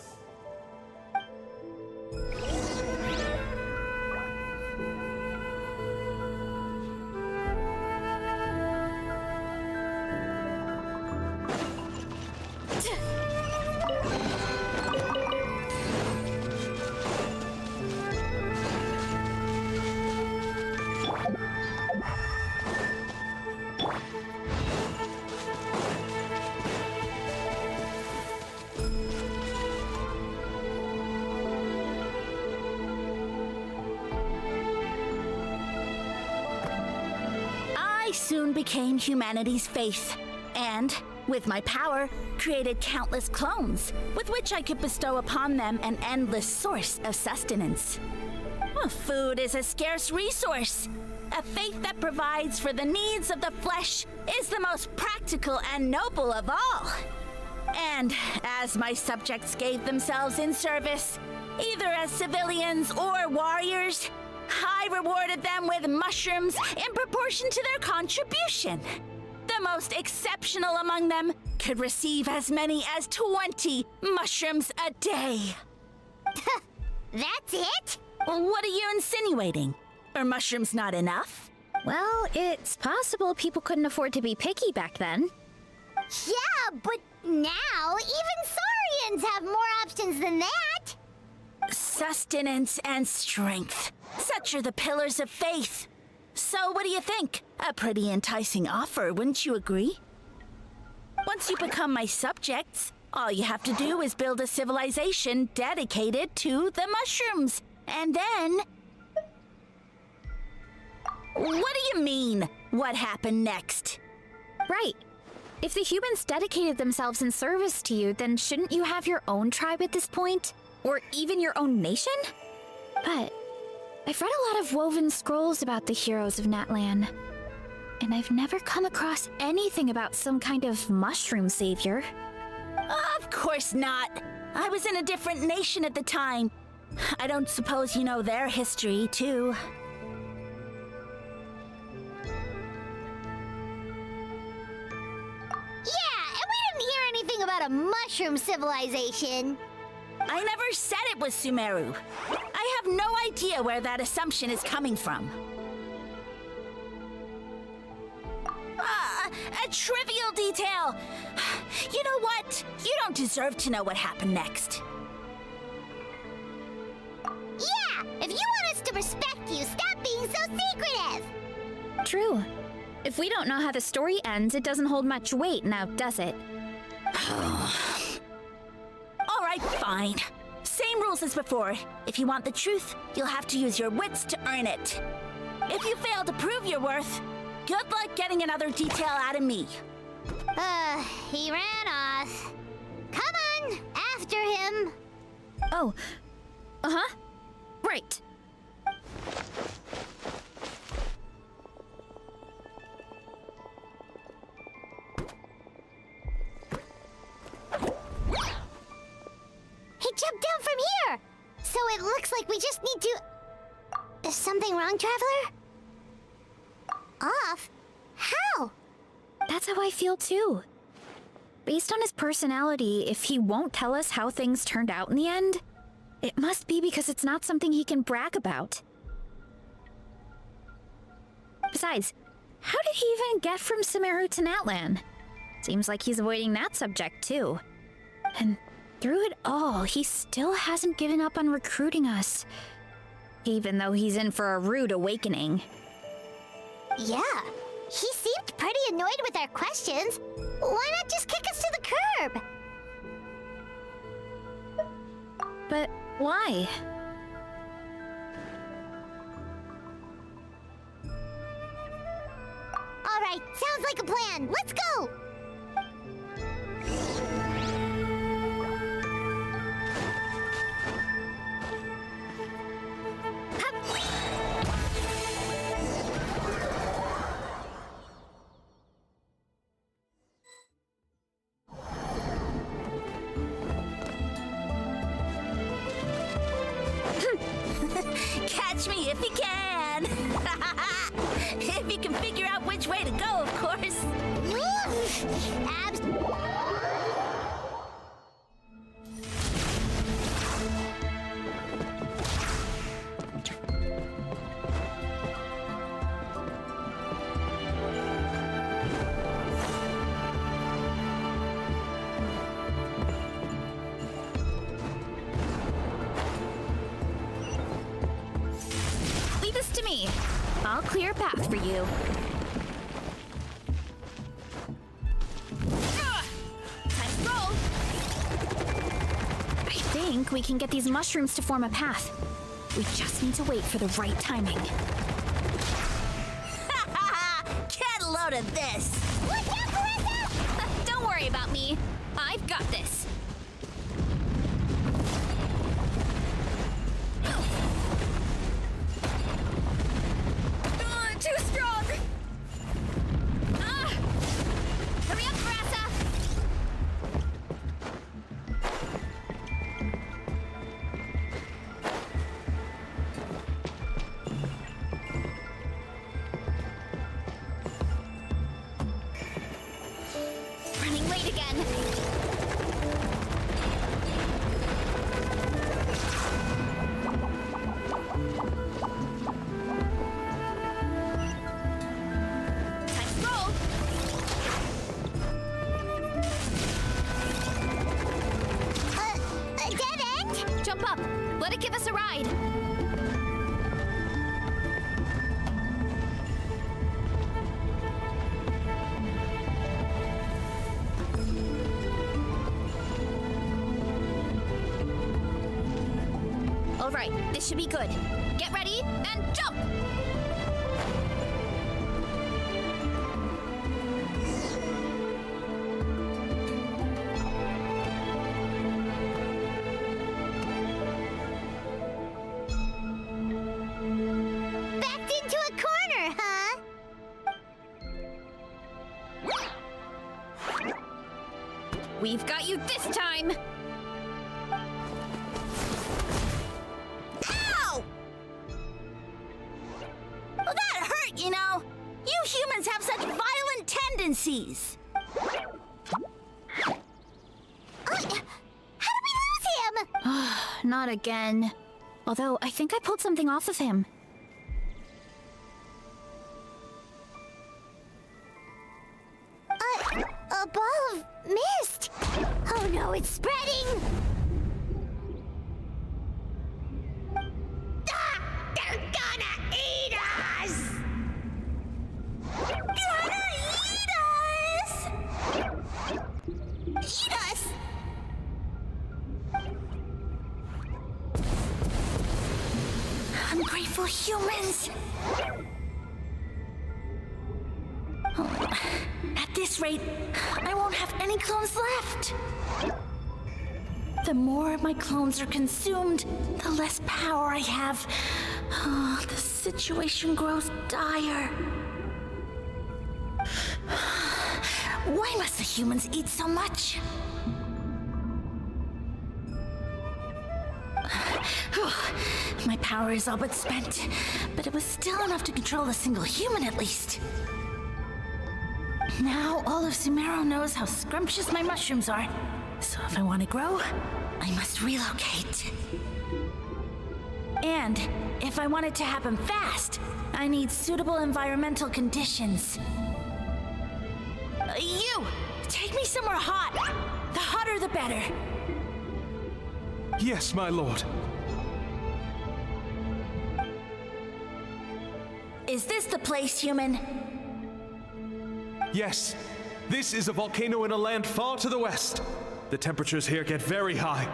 [SPEAKER 3] I soon became humanity's faith, and, with my power, created countless clones, with which I could bestow upon them an endless source of sustenance. Food is a scarce resource. A faith that provides for the needs of the flesh is the most practical and noble of all. And as my subjects gave themselves in service, either as civilians or warriors, I rewarded them with mushrooms in proportion to their contribution. The most exceptional among them could receive as many as 20 mushrooms a day.
[SPEAKER 2] That's it?
[SPEAKER 3] What are you insinuating? Are mushrooms not enough?
[SPEAKER 6] Well, it's possible people couldn't afford to be picky back then.
[SPEAKER 2] Yeah, but now even Saurians have more options than that.
[SPEAKER 3] Sustenance and strength. Such are the pillars of faith. So what do you think? A pretty enticing offer, wouldn't you agree? Once you become my subjects, all you have to do is build a civilization dedicated to the mushrooms. And then... What do you mean, what happened next?
[SPEAKER 6] Right. If the humans dedicated themselves in service to you, then shouldn't you have your own tribe at this point? Or even your own nation? But I've read a lot of woven scrolls about the heroes of Natlan, and I've never come across anything about some kind of mushroom savior.
[SPEAKER 3] Of course not. I was in a different nation at the time. I don't suppose you know their history, too.
[SPEAKER 2] Yeah, and we didn't hear anything about a mushroom civilization.
[SPEAKER 3] I never said it was Sumeru. I have no idea where that assumption is coming from. A trivial detail. You know what? You don't deserve to know what happened next.
[SPEAKER 2] Yeah, if you want us to respect you, stop being so secretive.
[SPEAKER 6] True. If we don't know how the story ends, it doesn't hold much weight now, does it?
[SPEAKER 3] All right, fine. Same rules as before. If you want the truth, you'll have to use your wits to earn it. If you fail to prove your worth, good luck getting another detail out of me.
[SPEAKER 2] He ran off. Come on, after him.
[SPEAKER 6] Oh. Uh-huh. Right.
[SPEAKER 2] He jumped down from here. So it looks like we just need to... Is something wrong, Traveler? Off? How?
[SPEAKER 6] That's how I feel too. Based on his personality, if he won't tell us how things turned out in the end, it must be because it's not something he can brag about. Besides, how did he even get from Sumeru to Natlan? Seems like he's avoiding that subject too. And through it all, he still hasn't given up on recruiting us. Even though he's in for a rude awakening.
[SPEAKER 2] Yeah, he seemed pretty annoyed with our questions. Why not just kick us to the curb?
[SPEAKER 6] But why?
[SPEAKER 2] All right, sounds like a plan. Let's go!
[SPEAKER 3] Catch me if you can! If you can figure out which way to go, of course.
[SPEAKER 2] Abs...
[SPEAKER 6] Leave this to me. I'll clear a path for you. Time to roll! I think we can get these mushrooms to form a path. We just need to wait for the right timing.
[SPEAKER 3] Get a load of this!
[SPEAKER 2] Look out, Clarissa!
[SPEAKER 6] Don't worry about me. I've got this. Too strong! Hurry up, Grassa! Running late again. Time to roll.
[SPEAKER 2] A dead end?
[SPEAKER 6] Jump up. Let it give us a ride. All right, this should be good. Get ready and jump!
[SPEAKER 2] Backed into a corner, huh?
[SPEAKER 6] We've got you this time!
[SPEAKER 3] sees.
[SPEAKER 2] How did we lose him?
[SPEAKER 1] Not again. Although, I think I pulled something off of him.
[SPEAKER 2] A ball of mist. Oh no, it's spreading. Ah, they're gonna eat us. Gonna eat us. Eat us.
[SPEAKER 3] Ungrateful humans! At this rate, I won't have any clones left. The more my clones are consumed, the less power I have. Oh, the situation grows dire. Why must the humans eat so much? My power is all but spent, but it was still enough to control a single human at least. Now all of Sumeru knows how scrumptious my mushrooms are, so if I want to grow, I must relocate. And if I want it to happen fast, I need suitable environmental conditions. You! Take me somewhere hot! The hotter the better!
[SPEAKER 11] Yes, my lord.
[SPEAKER 3] Is this the place, human?
[SPEAKER 11] Yes, this is a volcano in a land far to the west. The temperatures here get very high.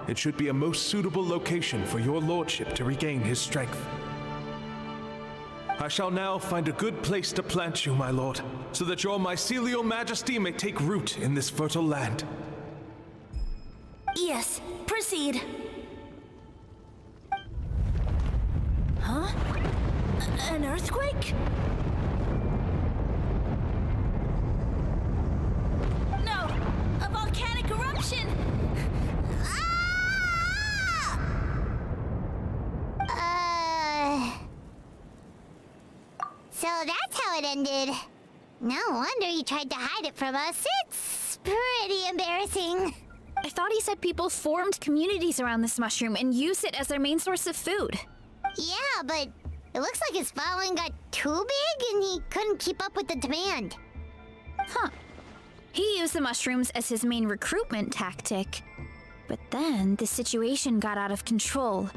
[SPEAKER 11] It should be a most suitable location for your lordship to regain his strength. I shall now find a good place to plant you, my lord, so that your mycelial majesty may take root in this fertile land.
[SPEAKER 3] Yes, proceed. Huh? An earthquake? No! A volcanic eruption!
[SPEAKER 2] So that's how it ended. No wonder you tried to hide it from us. It's pretty embarrassing.
[SPEAKER 1] I thought he said people formed communities around this mushroom and used it as their main source of food.
[SPEAKER 2] Yeah, but it looks like his following got too big and he couldn't keep up with the demand.
[SPEAKER 1] Huh. He used the mushrooms as his main recruitment tactic. But then the situation got out of control.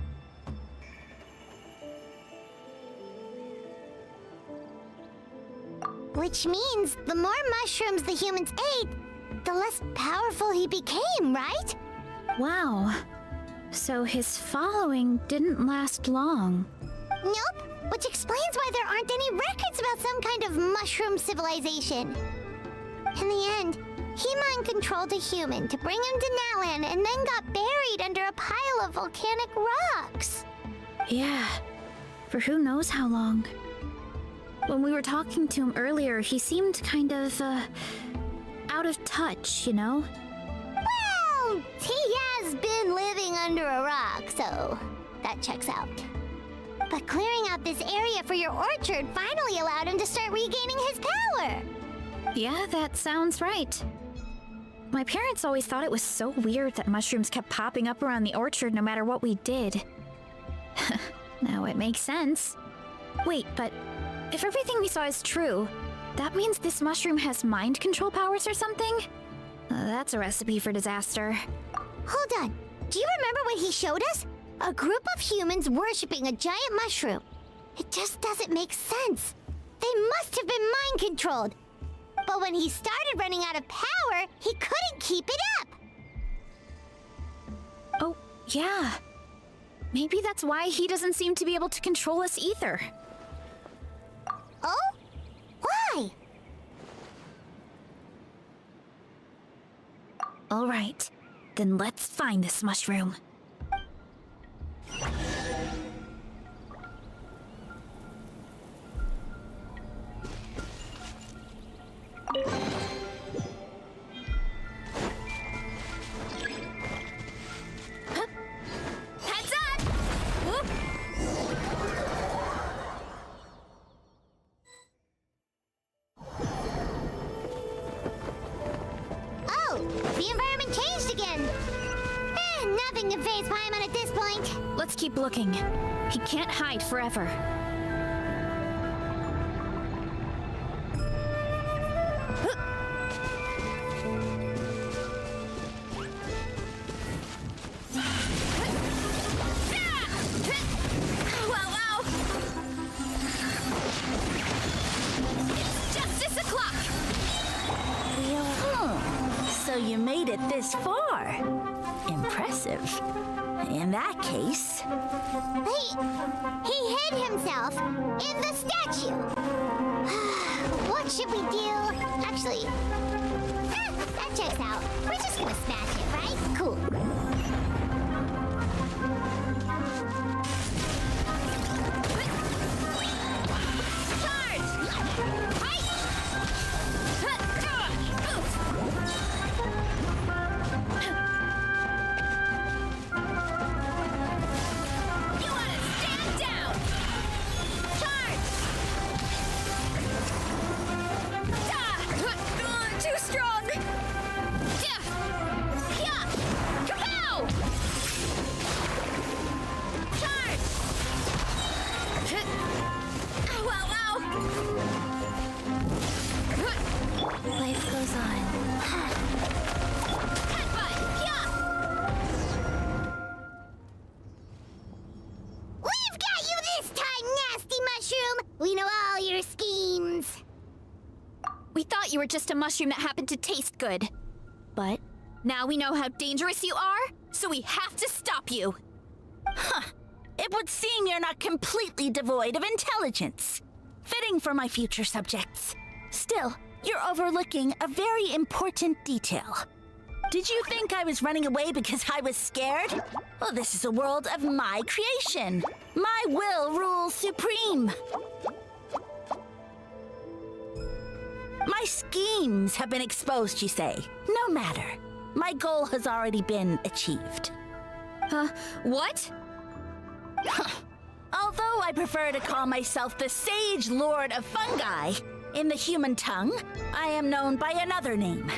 [SPEAKER 2] Which means the more mushrooms the humans ate, the less powerful he became, right?
[SPEAKER 1] Wow. So his following didn't last long.
[SPEAKER 2] Nope, which explains why there aren't any records about some kind of mushroom civilization. In the end, he mind-controlled a human to bring him to Natlan and then got buried under a pile of volcanic rocks.
[SPEAKER 1] Yeah, for who knows how long. When we were talking to him earlier, he seemed kind of, out of touch, you know?
[SPEAKER 2] Well, he has been living under a rock, so that checks out. But clearing out this area for your orchard finally allowed him to start regaining his power.
[SPEAKER 1] Yeah, that sounds right. My parents always thought it was so weird that mushrooms kept popping up around the orchard no matter what we did. Now it makes sense. Wait, but if everything we saw is true, that means this mushroom has mind control powers or something? That's a recipe for disaster.
[SPEAKER 2] Hold on. Do you remember what he showed us? A group of humans worshipping a giant mushroom. It just doesn't make sense. They must have been mind-controlled. But when he started running out of power, he couldn't keep it up.
[SPEAKER 1] Oh, yeah. Maybe that's why he doesn't seem to be able to control us either.
[SPEAKER 2] Oh? Why?
[SPEAKER 1] All right, then let's find this mushroom.
[SPEAKER 6] Heads up! Whoop.
[SPEAKER 2] the environment changed again. Nothing to phase Paimon at this point.
[SPEAKER 1] Let's keep looking. He can't hide forever.
[SPEAKER 3] So you made it this far. Impressive. In that case...
[SPEAKER 2] He hid himself in the statue. What should we do? Actually, that checks out. We're just gonna smash it, right? Cool.
[SPEAKER 1] Life goes on.
[SPEAKER 2] We've got you this time, nasty mushroom! We know all your schemes.
[SPEAKER 1] We thought you were just a mushroom that happened to taste good. But now we know how dangerous you are, so we have to stop you.
[SPEAKER 3] It would seem you're not completely devoid of intelligence. Fitting for my future subjects. Still, you're overlooking a very important detail. Did you think I was running away because I was scared? Well, this is a world of my creation. My will rules supreme. My schemes have been exposed, you say. No matter. My goal has already been achieved.
[SPEAKER 1] What?
[SPEAKER 3] Although I prefer to call myself the Sage Lord of Fungi, in the human tongue, I am known by another name.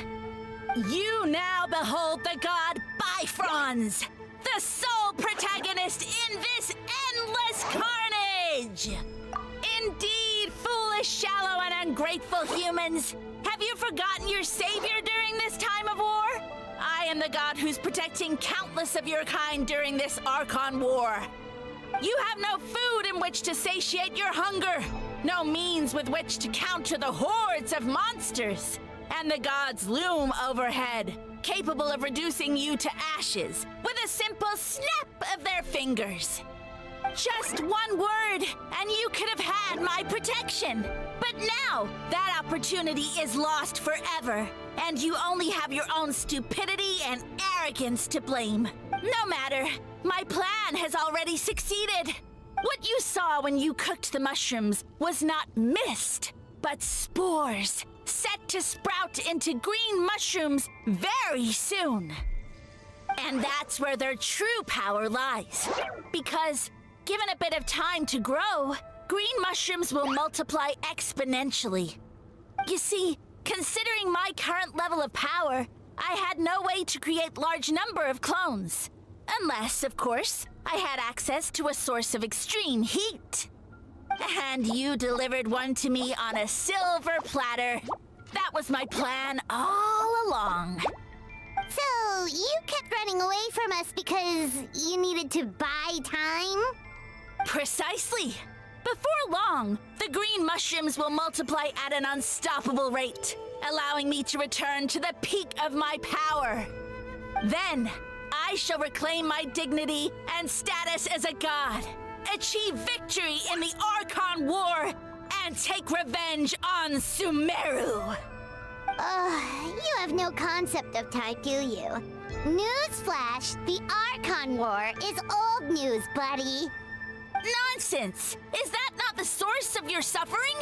[SPEAKER 3] You now behold the god Bifrons, the sole protagonist in this endless carnage! Indeed, foolish, shallow, and ungrateful humans! Have you forgotten your savior during this time of war? I am the god who's protecting countless of your kind during this Archon War. You have no food in which to satiate your hunger, no means with which to counter the hordes of monsters, and the gods loom overhead, capable of reducing you to ashes with a simple snap of their fingers. Just one word, and you could have had my protection. But now, that opportunity is lost forever, and you only have your own stupidity and arrogance to blame. No matter, my plan has already succeeded. What you saw when you cooked the mushrooms was not mist, but spores, set to sprout into green mushrooms very soon. And that's where their true power lies. Because, given a bit of time to grow, green mushrooms will multiply exponentially. You see, considering my current level of power, I had no way to create large number of clones. Unless, of course, I had access to a source of extreme heat. And you delivered one to me on a silver platter. That was my plan all along.
[SPEAKER 2] So, you kept running away from us because you needed to buy time?
[SPEAKER 3] Precisely. Before long, the green mushrooms will multiply at an unstoppable rate, allowing me to return to the peak of my power. Then, I shall reclaim my dignity and status as a god, achieve victory in the Archon War, and take revenge on Sumeru.
[SPEAKER 2] You have no concept of time, do you? Newsflash, the Archon War is old news, buddy.
[SPEAKER 3] Nonsense! Is that not the source of your suffering?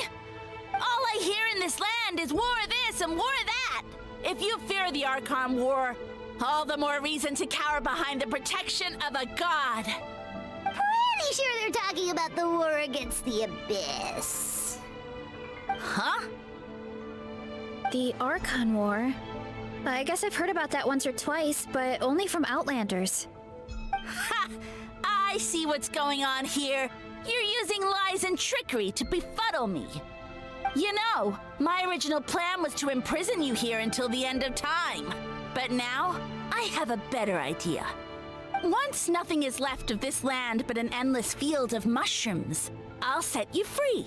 [SPEAKER 3] All I hear in this land is war this and war that. If you fear the Archon War, all the more reason to cower behind the protection of a god.
[SPEAKER 2] Pretty sure they're talking about the war against the Abyss.
[SPEAKER 3] Huh?
[SPEAKER 1] The Archon War?
[SPEAKER 6] I guess I've heard about that once or twice, but only from Outlanders.
[SPEAKER 3] Ha! I see what's going on here. You're using lies and trickery to befuddle me. You know, my original plan was to imprison you here until the end of time. But now, I have a better idea. Once nothing is left of this land but an endless field of mushrooms, I'll set you free.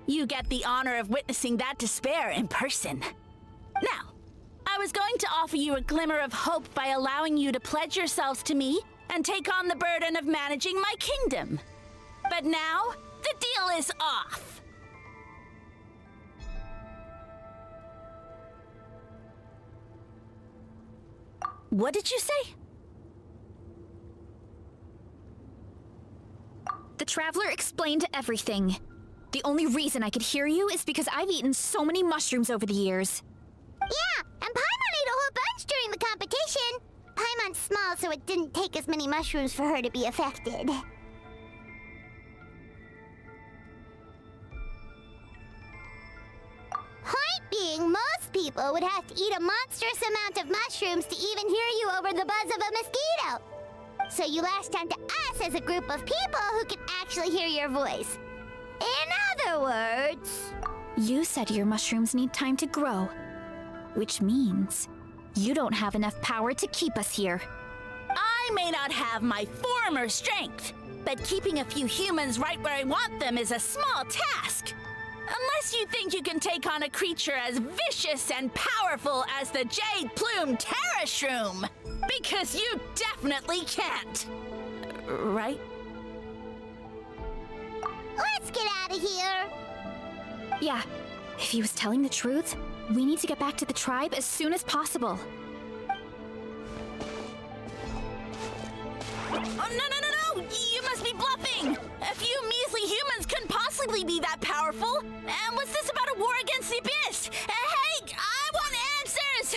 [SPEAKER 3] You get the honor of witnessing that despair in person. Now, I was going to offer you a glimmer of hope by allowing you to pledge yourselves to me and take on the burden of managing my kingdom. But now, the deal is off. What did you say?
[SPEAKER 1] The Traveler explained everything. The only reason I could hear you is because I've eaten so many mushrooms over the years.
[SPEAKER 2] Yeah, and Paimon ate a whole bunch during the competition. Paimon's small, so it didn't take as many mushrooms for her to be affected. Point being, most people would have to eat a monstrous amount of mushrooms to even hear you over the buzz of a mosquito. So you latched onto us as a group of people who can actually hear your voice. In other words...
[SPEAKER 1] You said your mushrooms need time to grow, which means you don't have enough power to keep us here.
[SPEAKER 3] I may not have my former strength, but keeping a few humans right where I want them is a small task. Unless you think you can take on a creature as vicious and powerful as the Jade Plume Terrashroom. Because you definitely can't. Right?
[SPEAKER 2] Let's get out of here!
[SPEAKER 1] Yeah, if he was telling the truth, we need to get back to the tribe as soon as possible.
[SPEAKER 3] Oh, no! You must be bluffing! A few measly humans couldn't possibly be that powerful! And what's this about a war against the Abyss? Hey! I want answers!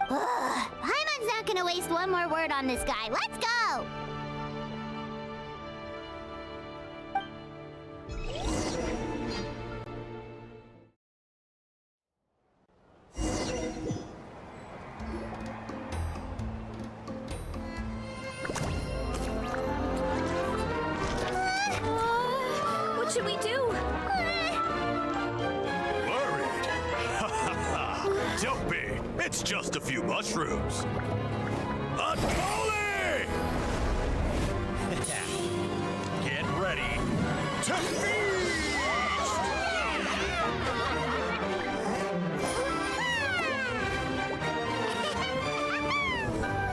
[SPEAKER 2] Paimon's not gonna waste one more word on this guy. Let's go!
[SPEAKER 1] What should we do?
[SPEAKER 9] Worried? Don't be. It's just a few mushrooms. Unholy! Get ready to feast!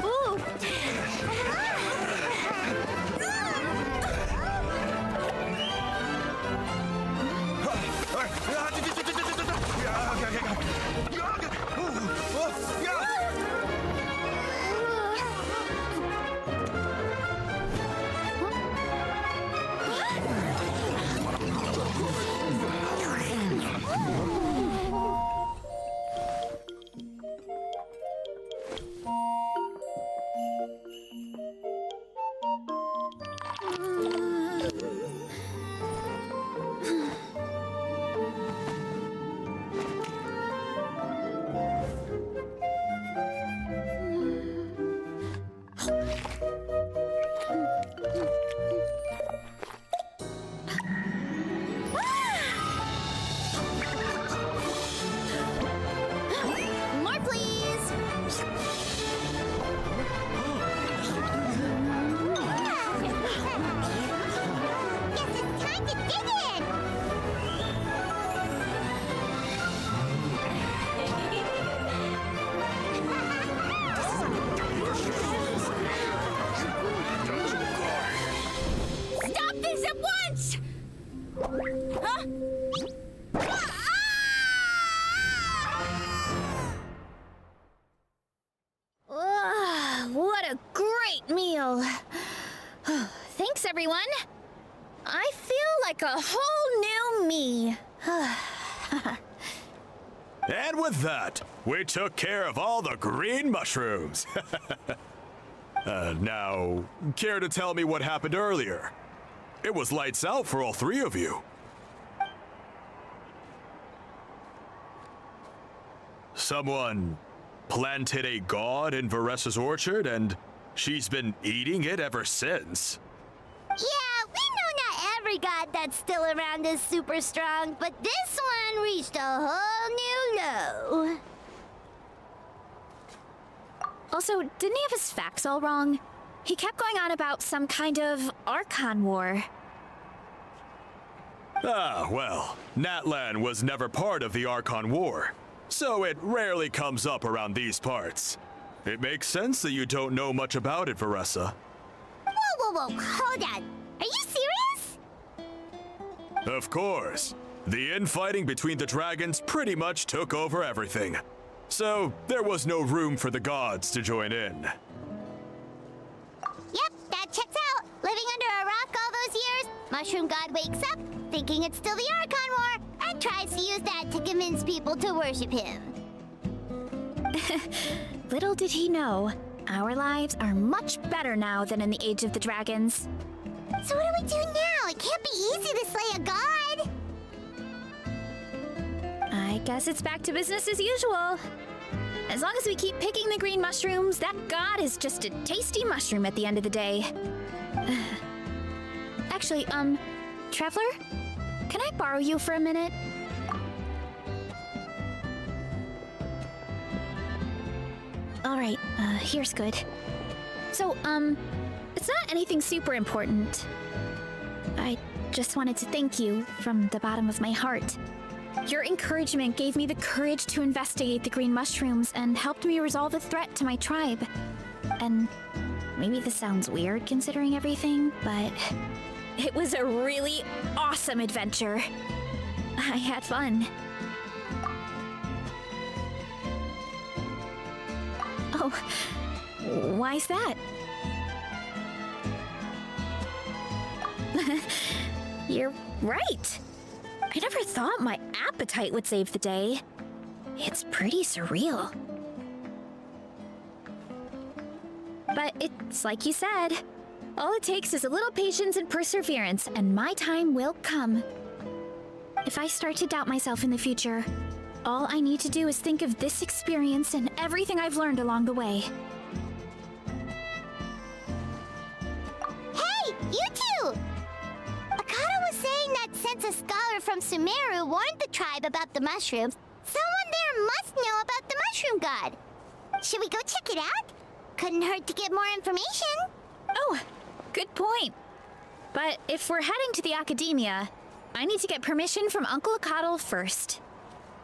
[SPEAKER 1] Ooh!
[SPEAKER 2] More, please! Guess it's time to dig in!
[SPEAKER 3] Stop this at once! Huh?
[SPEAKER 1] What a great meal! Thanks, everyone! I feel like a whole new me.
[SPEAKER 9] And with that, we took care of all the green mushrooms. Now, care to tell me what happened earlier? It was lights out for all three of you. Someone planted a god in Varessa's orchard, and she's been eating it ever since.
[SPEAKER 2] Yeah, we know not every god that's still around is super strong, but this one reached a whole new low.
[SPEAKER 1] Also, didn't he have his facts all wrong? He kept going on about some kind of Archon War.
[SPEAKER 9] Ah, well, Natlan was never part of the Archon War, so it rarely comes up around these parts. It makes sense that you don't know much about it, Varessa.
[SPEAKER 2] Whoa, hold on. Are you serious?
[SPEAKER 9] Of course. The infighting between the dragons pretty much took over everything. So, there was no room for the gods to join in.
[SPEAKER 2] Yep, that checks out. Living under a rock all those years, Mushroom God wakes up, thinking it's still the Archon War, and tries to use that to convince people to worship him.
[SPEAKER 1] Little did he know, our lives are much better now than in the Age of the Dragons.
[SPEAKER 2] So what do we do now? It can't be easy to slay a god.
[SPEAKER 1] I guess it's back to business as usual. As long as we keep picking the green mushrooms, that god is just a tasty mushroom at the end of the day. Actually, Traveler? Can I borrow you for a minute? Alright, here's good. So, it's not anything super important. I just wanted to thank you from the bottom of my heart. Your encouragement gave me the courage to investigate the green mushrooms and helped me resolve a threat to my tribe. And maybe this sounds weird considering everything, but it was a really awesome adventure. I had fun. Oh, why's that? You're right. I never thought my appetite would save the day. It's pretty surreal. But it's like you said. All it takes is a little patience and perseverance, and my time will come. If I start to doubt myself in the future, all I need to do is think of this experience and everything I've learned along the way.
[SPEAKER 2] Hey, you two! Akata was saying that since a scholar from Sumeru warned the tribe about the mushrooms, someone there must know about the mushroom god. Should we go check it out? Couldn't hurt to get more information.
[SPEAKER 1] Oh, good point. But if we're heading to the academia, I need to get permission from Uncle Akatl first.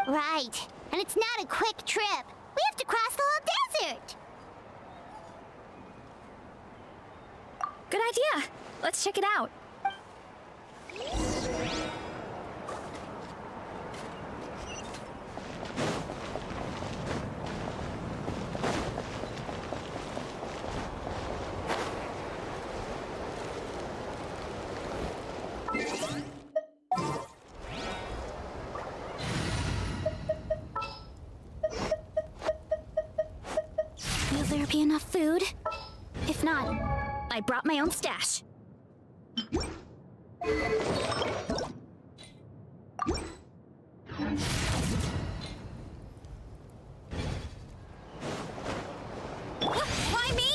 [SPEAKER 2] Right, and it's not a quick trip. We have to cross the whole desert.
[SPEAKER 1] Good idea. Let's check it out. Will there be enough food? If not, I brought my own stash. Why me?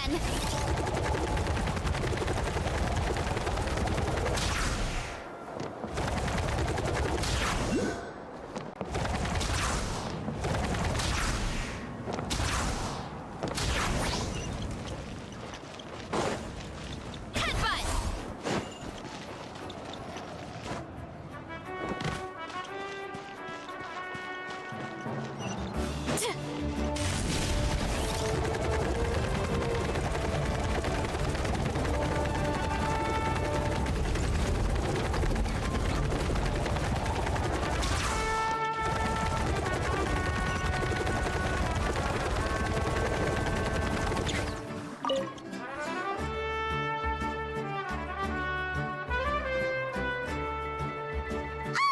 [SPEAKER 1] again!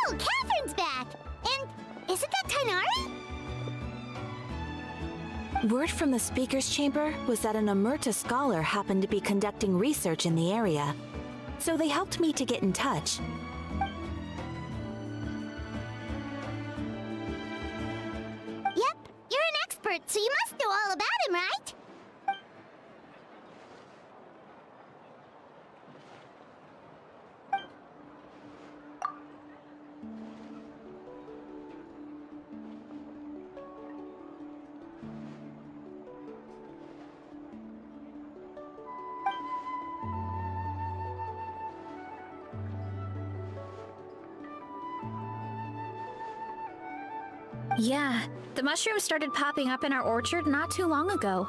[SPEAKER 2] Oh, Catherine's back! And isn't that Tainari?
[SPEAKER 12] Word from the speaker's chamber was that an Emerta scholar happened to be conducting research in the area, so they helped me to get in touch.
[SPEAKER 2] Yep, you're an expert, so you must know all about him, right?
[SPEAKER 6] Yeah, the mushrooms started popping up in our orchard not too long ago.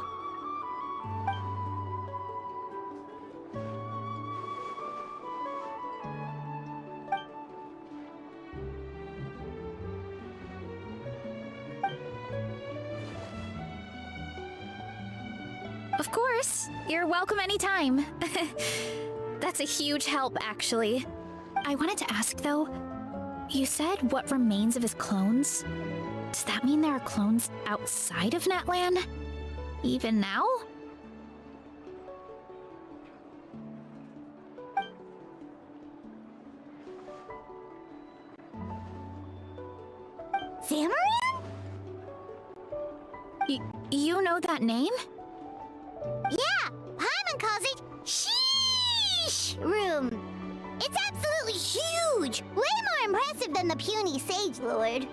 [SPEAKER 6] Of course, you're welcome anytime. That's a huge help, actually. I wanted to ask, though, you said what remains of his clones? Does that mean there are clones outside of Natlan? Even now?
[SPEAKER 2] Zamarin?
[SPEAKER 6] You know that name?
[SPEAKER 2] Yeah, Paimon calls it Sheesh Room. It's absolutely huge! Way more impressive than the puny Sage Lord.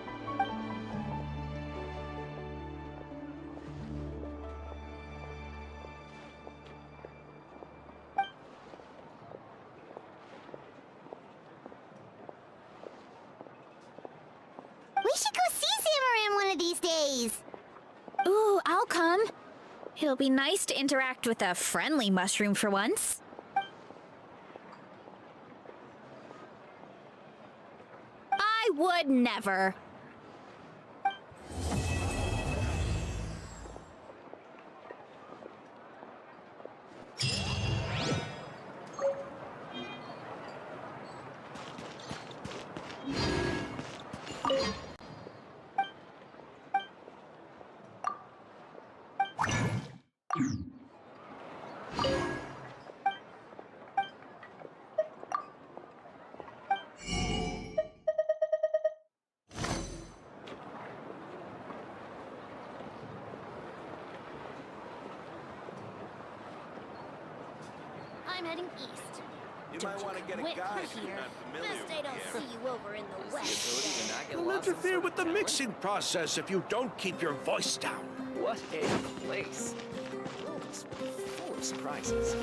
[SPEAKER 2] We should go see Zamarin one of these days.
[SPEAKER 6] Ooh, I'll come. It'll be nice to interact with a friendly mushroom for once.
[SPEAKER 1] I would never.
[SPEAKER 5] I'm heading east.
[SPEAKER 8] You might want to get a guide if you're not familiar
[SPEAKER 5] Best I don't
[SPEAKER 8] with the
[SPEAKER 5] see you over in the west.
[SPEAKER 8] You'll interfere with the mixing process if you don't keep your voice down.
[SPEAKER 13] What a place. Oh, it's full of surprises.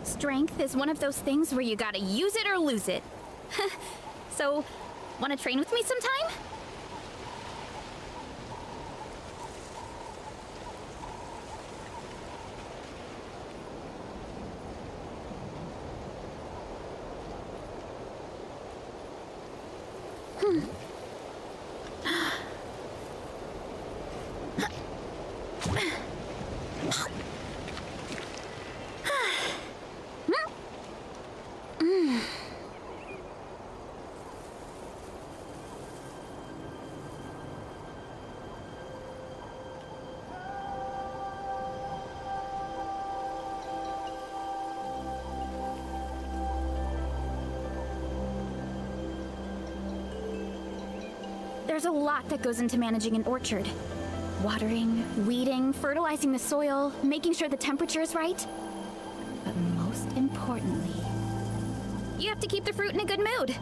[SPEAKER 1] Strength is one of those things where you gotta use it or lose it. So, wanna train with me sometime? There's a lot that goes into managing an orchard. Watering, weeding, fertilizing the soil, making sure the temperature is right. But most importantly, you have to keep the fruit in a good mood.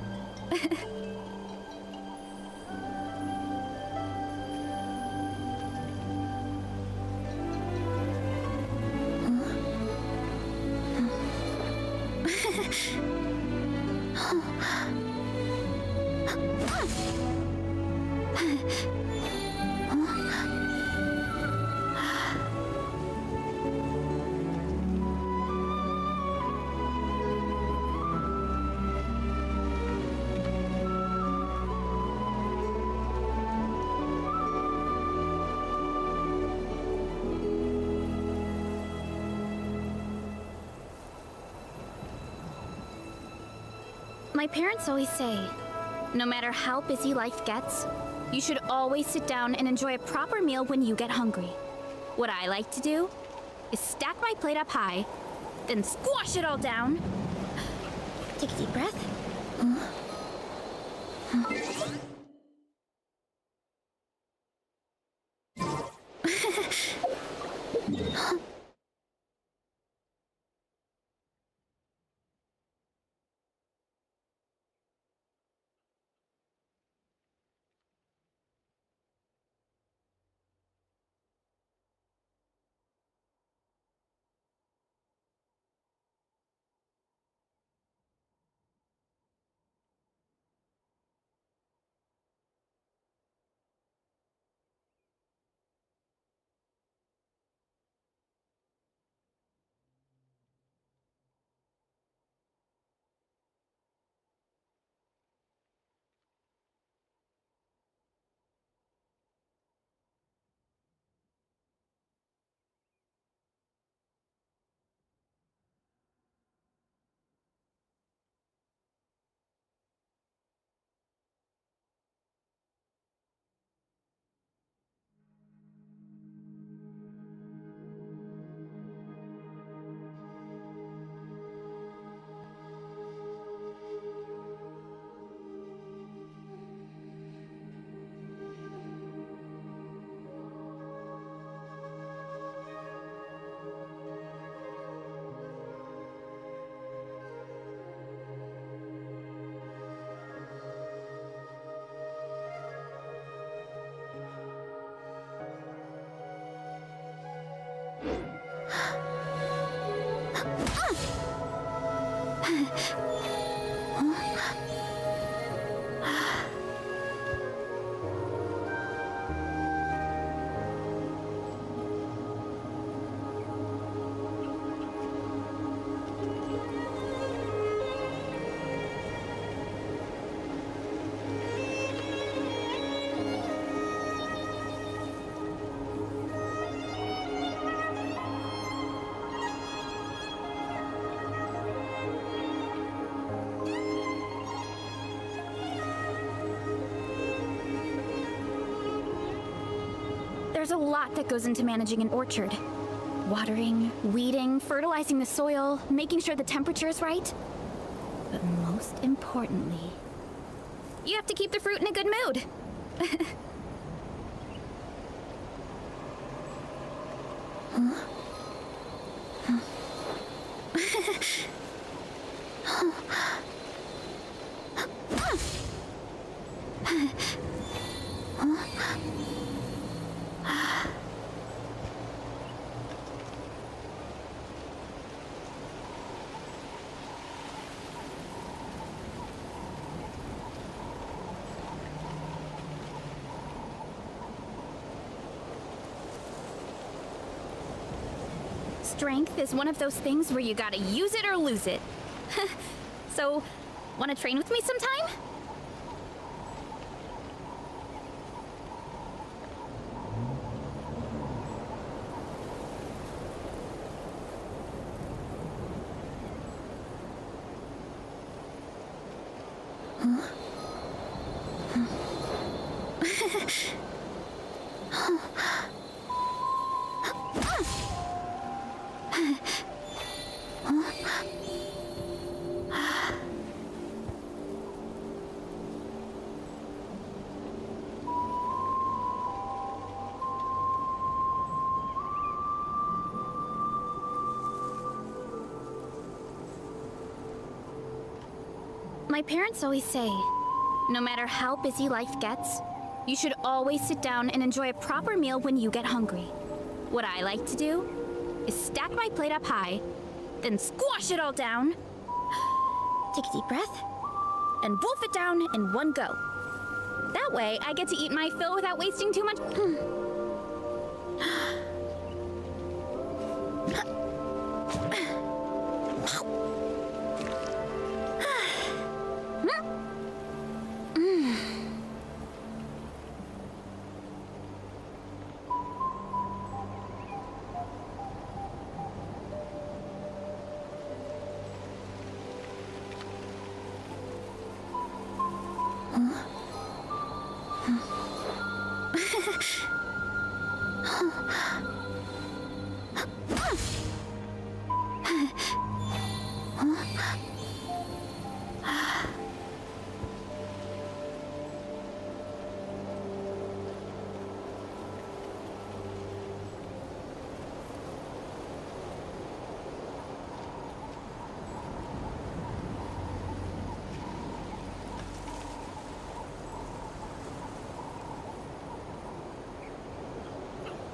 [SPEAKER 1] My parents always say, no matter how busy life gets, you should always sit down and enjoy a proper meal when you get hungry. What I like to do is stack my plate up high, then squash it all down. Take a deep breath. There's a lot that goes into managing an orchard. Watering, weeding, fertilizing the soil, making sure the temperature is right. But most importantly, you have to keep the fruit in a good mood. Strength is one of those things where you gotta use it or lose it. So, wanna train with me sometime? My parents always say, no matter how busy life gets, you should always sit down and enjoy a proper meal when you get hungry. What I like to do is stack my plate up high, then squash it all down, take a deep breath, and wolf it down in one go. That way, I get to eat my fill without wasting too much.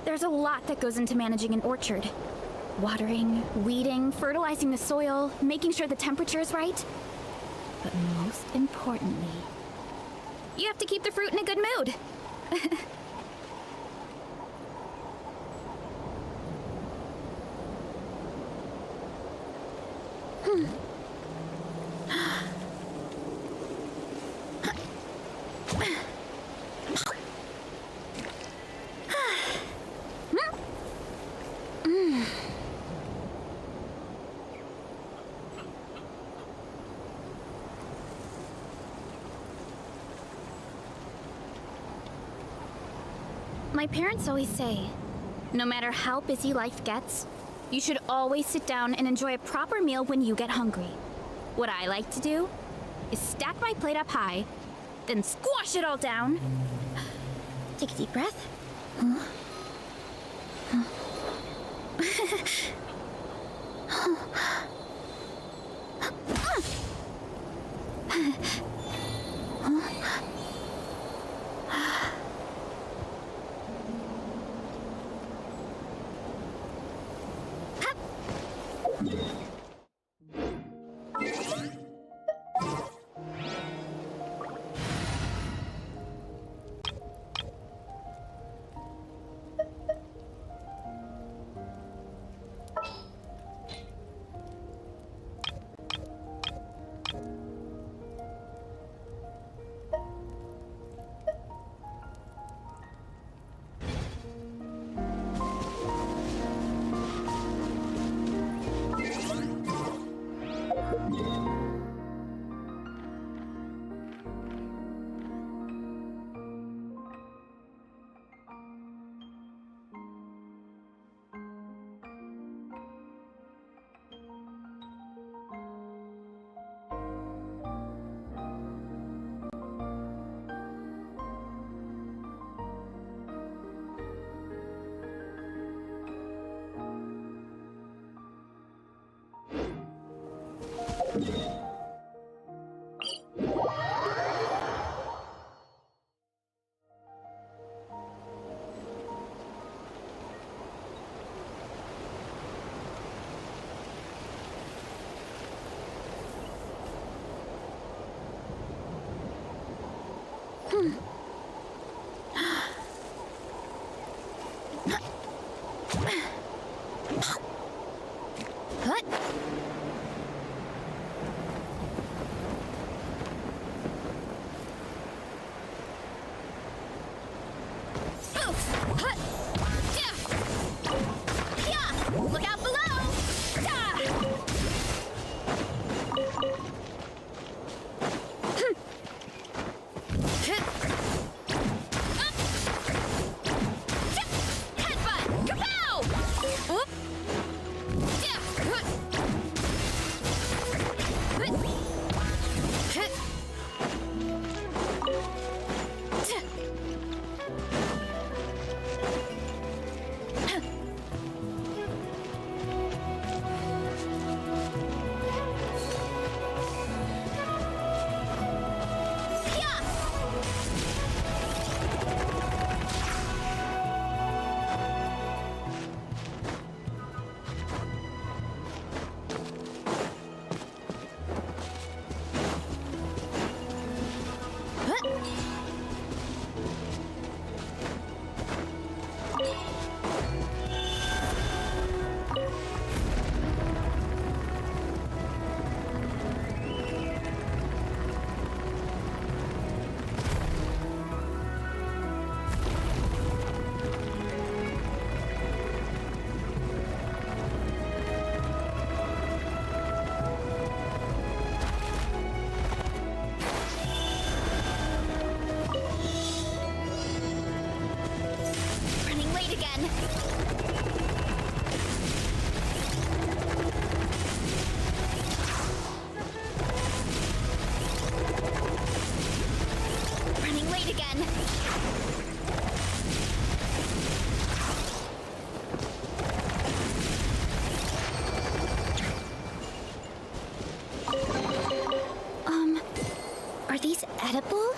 [SPEAKER 1] There's a lot that goes into managing an orchard. Watering, weeding, fertilizing the soil, making sure the temperature is right. But most importantly, you have to keep the fruit in a good mood. My parents always say, no matter how busy life gets, you should always sit down and enjoy a proper meal when you get hungry. What I like to do is stack my plate up high, then squash it all down, take a deep breath, Look out below! Headbutt! Kapow! Oop! Running late again. Running late again. Are these edible?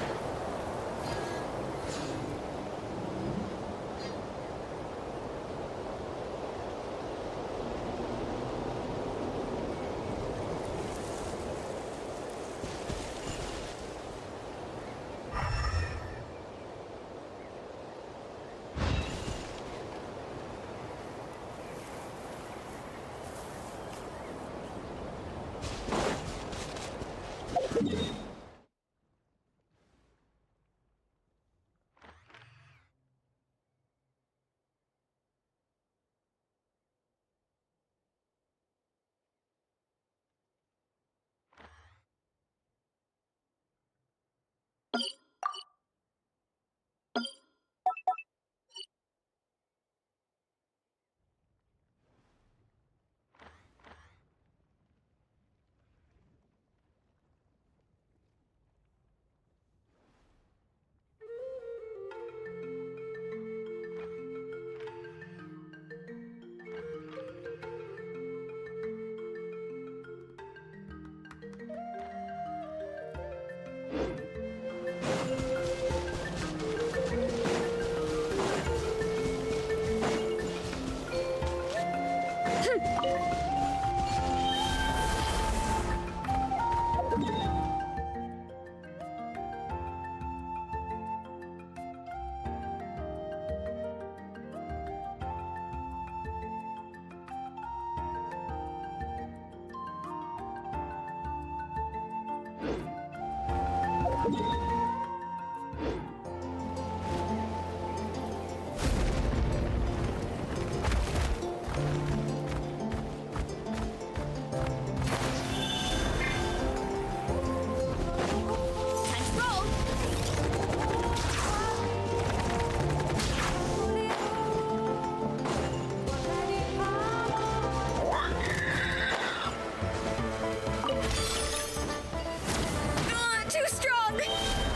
[SPEAKER 1] Too strong!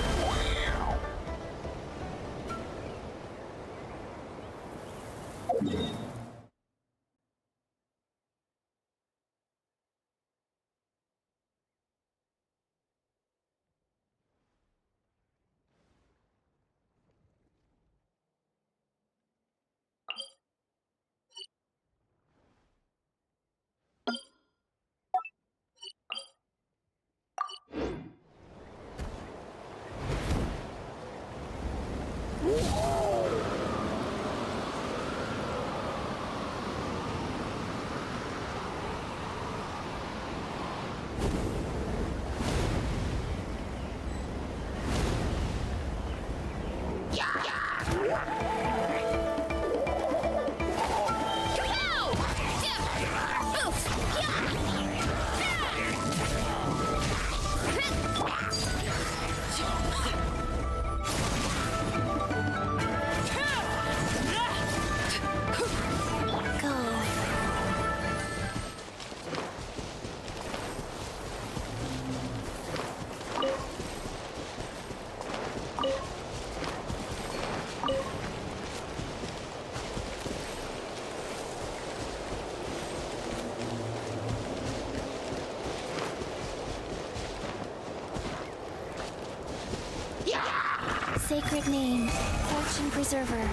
[SPEAKER 5] sacred name, Fortune Preserver.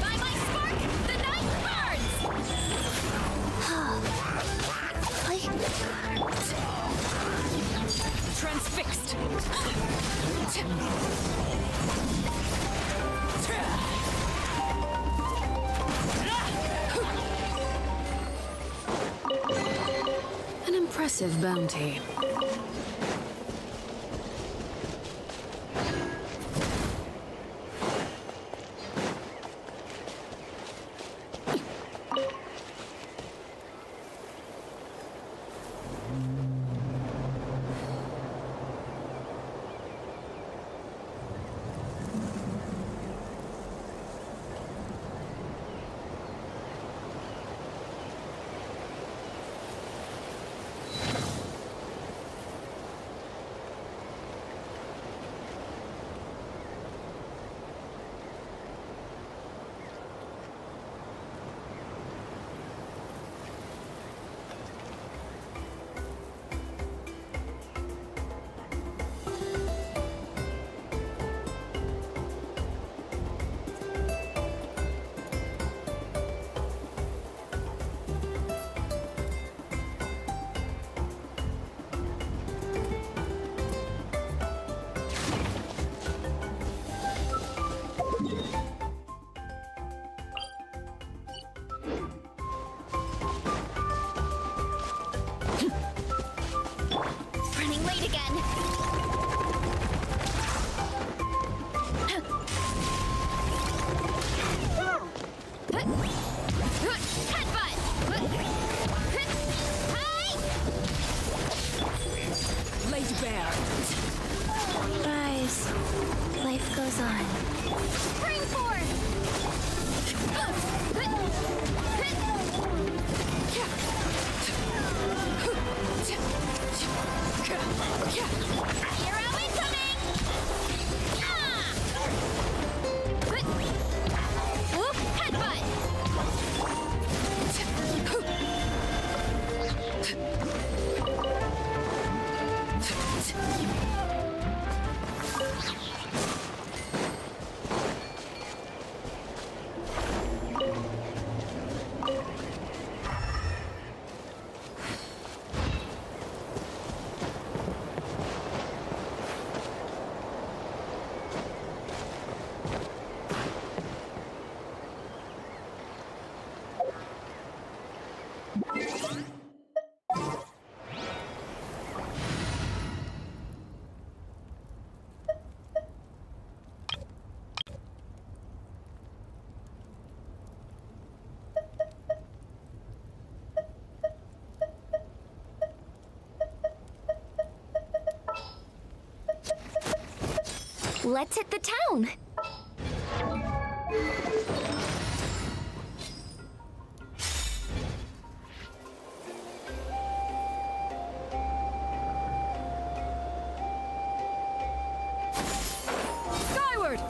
[SPEAKER 1] By my spark, the night burns! Transfixed!
[SPEAKER 7] An impressive bounty.
[SPEAKER 1] Running late again. Headbutt! Laid bare.
[SPEAKER 5] Rise. Life goes on.
[SPEAKER 1] Springboard! Hero incoming! Whoop! Headbutt!
[SPEAKER 6] Let's hit the town.
[SPEAKER 1] Skyward!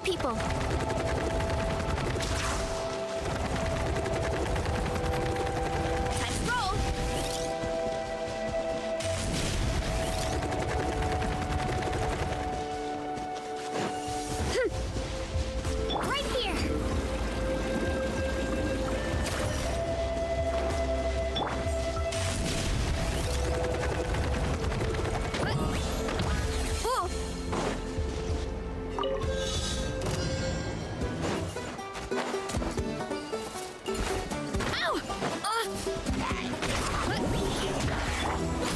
[SPEAKER 6] people. Time to roll.
[SPEAKER 2] Right here.
[SPEAKER 6] Whoa. Ow!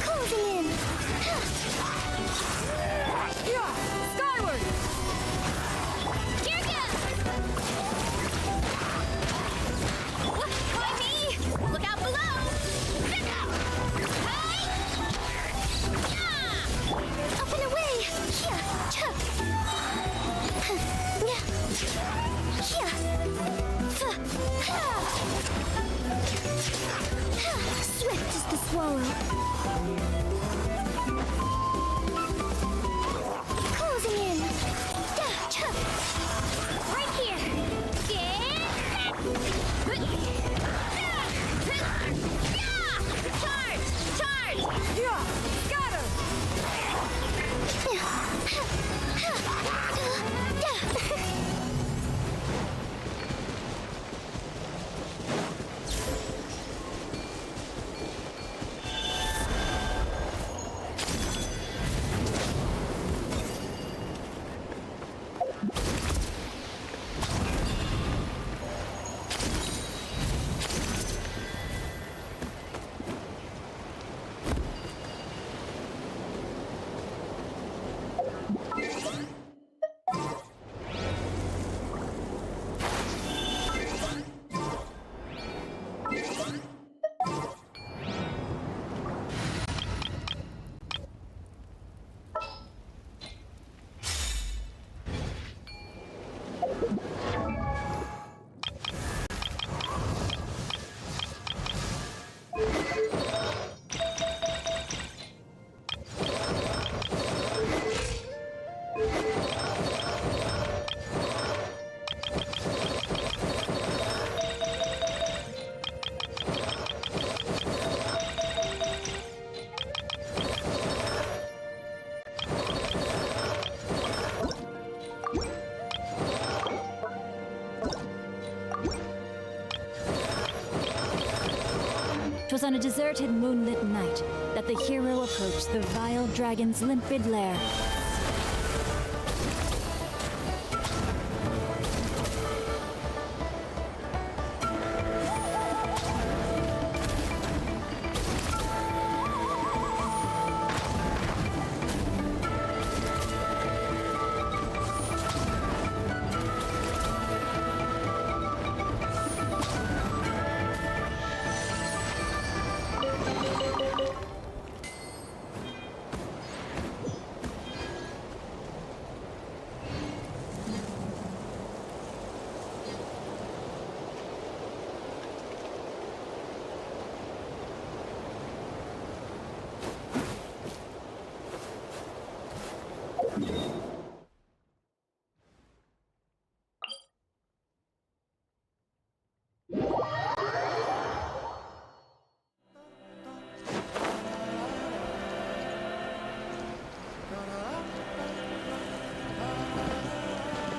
[SPEAKER 2] Closing in.
[SPEAKER 6] Skyward!
[SPEAKER 2] Here goes.
[SPEAKER 6] Why me? Look out below!
[SPEAKER 2] Up and away. Here. Chuck. Swift as the swallow. Closing in. Chuck. Right here.
[SPEAKER 6] Charge! Charge!
[SPEAKER 4] Scatter!
[SPEAKER 14] Twas on a deserted moonlit night that the hero approached the vile dragon's limpid lair.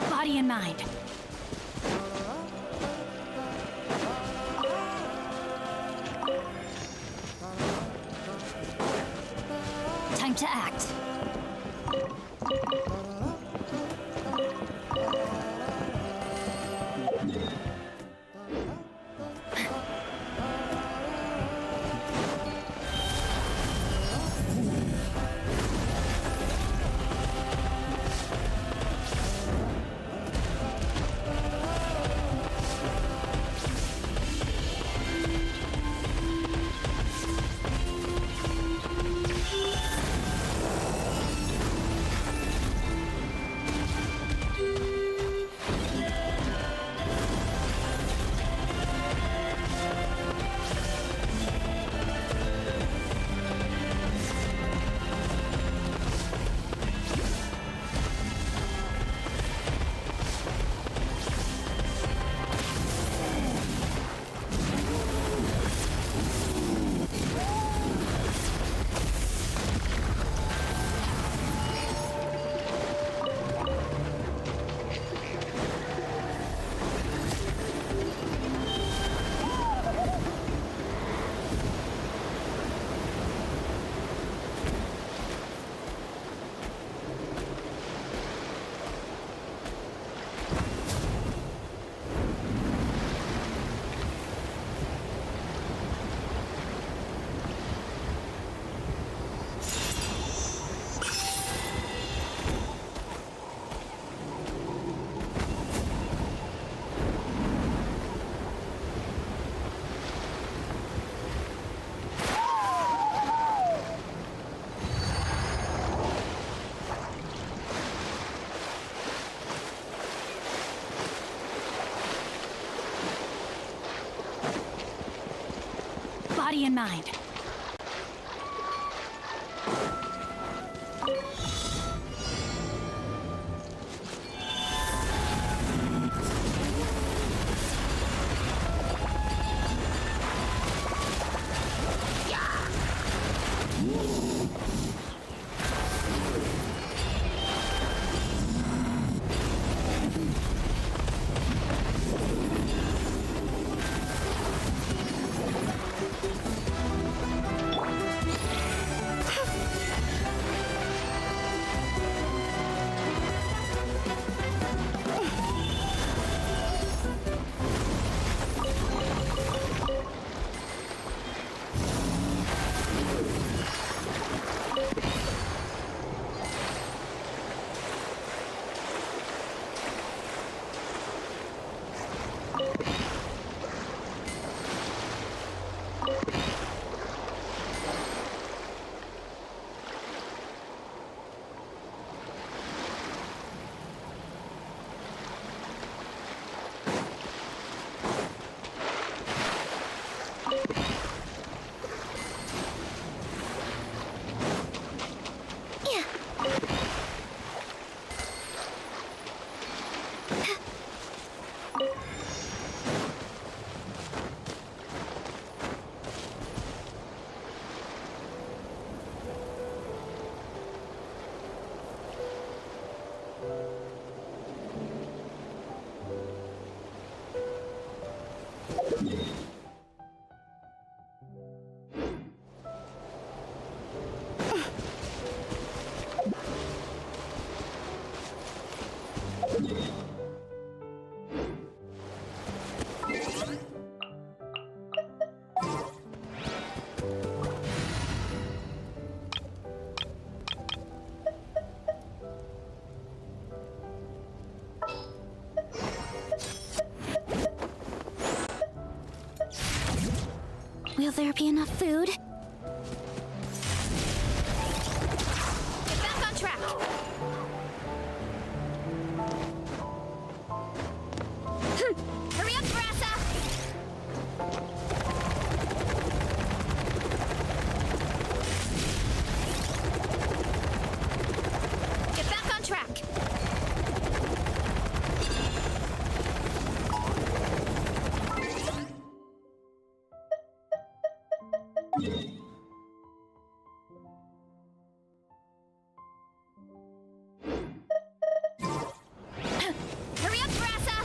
[SPEAKER 1] Body and mind. Time to act.
[SPEAKER 14] body and mind.
[SPEAKER 1] Will there be enough food? Get back on track! Hurry up, Brassa! Get back on track! Hurry up, Brassa!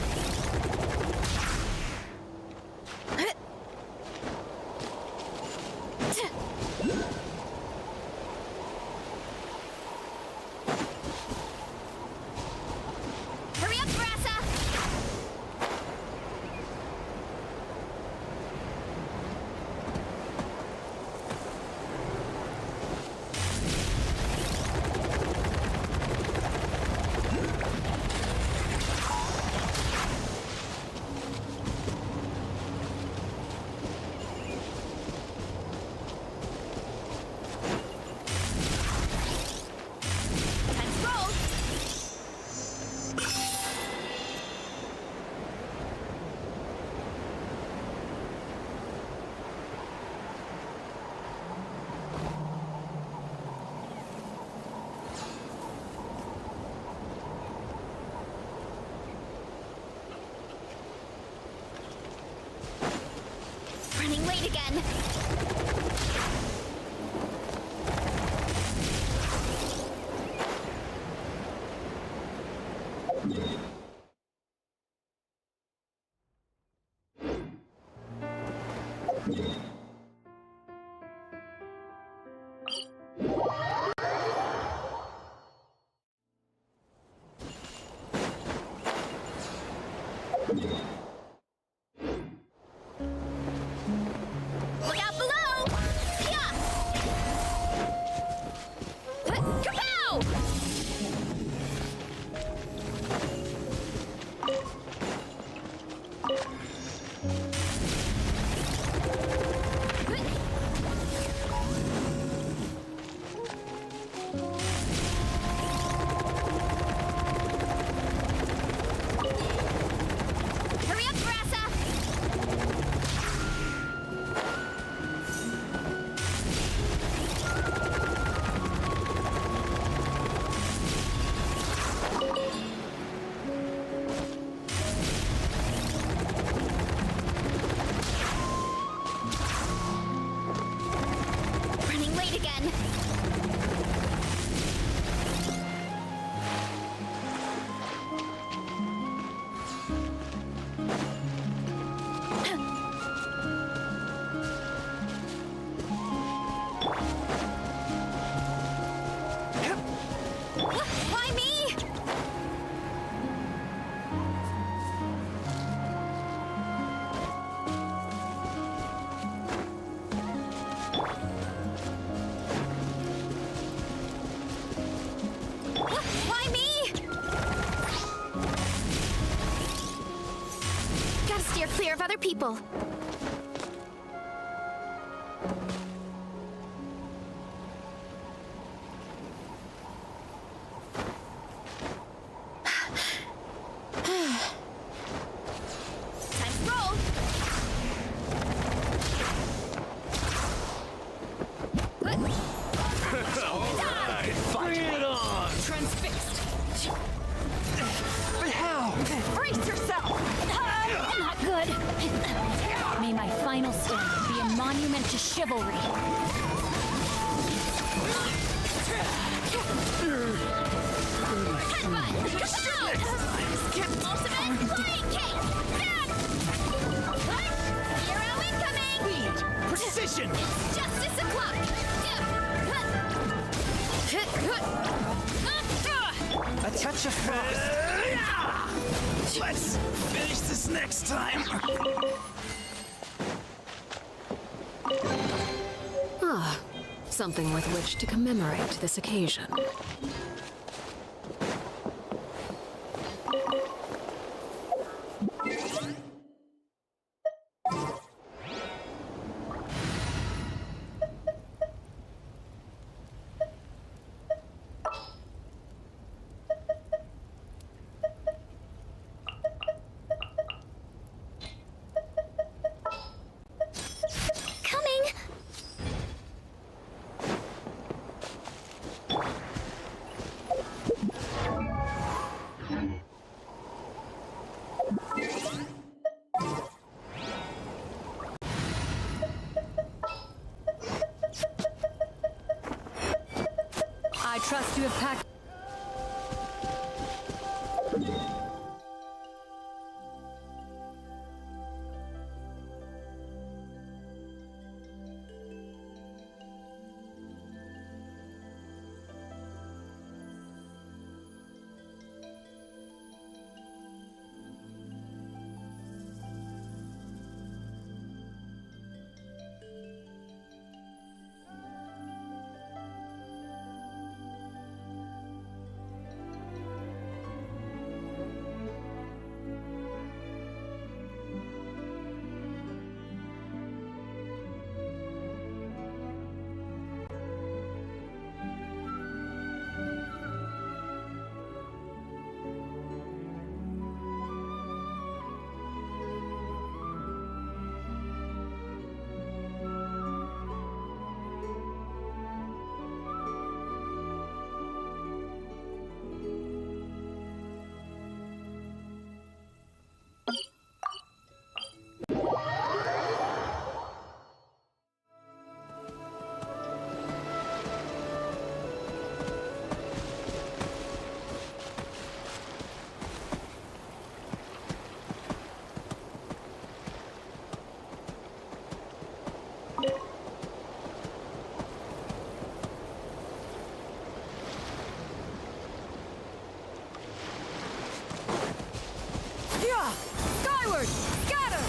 [SPEAKER 1] Hurry up, Brassa! Time to roll! Running late again. Look out below! Yeah! Kapow! again! Why me? Why me? Gotta steer clear of other people. Time to roll.
[SPEAKER 8] Bring it on!
[SPEAKER 1] Transfixed.
[SPEAKER 8] But how?
[SPEAKER 14] Brace yourself! Not good. May my final stand be a monument to chivalry.
[SPEAKER 1] Ultimate flying kick! Hero incoming!
[SPEAKER 8] Speed! Precision!
[SPEAKER 1] Justice o'clock!
[SPEAKER 8] A touch of frost. Let's finish this next time.
[SPEAKER 7] Ah, something with which to commemorate this occasion.
[SPEAKER 5] Coming!
[SPEAKER 14] I trust you have packed.
[SPEAKER 4] Skyward! Scatter!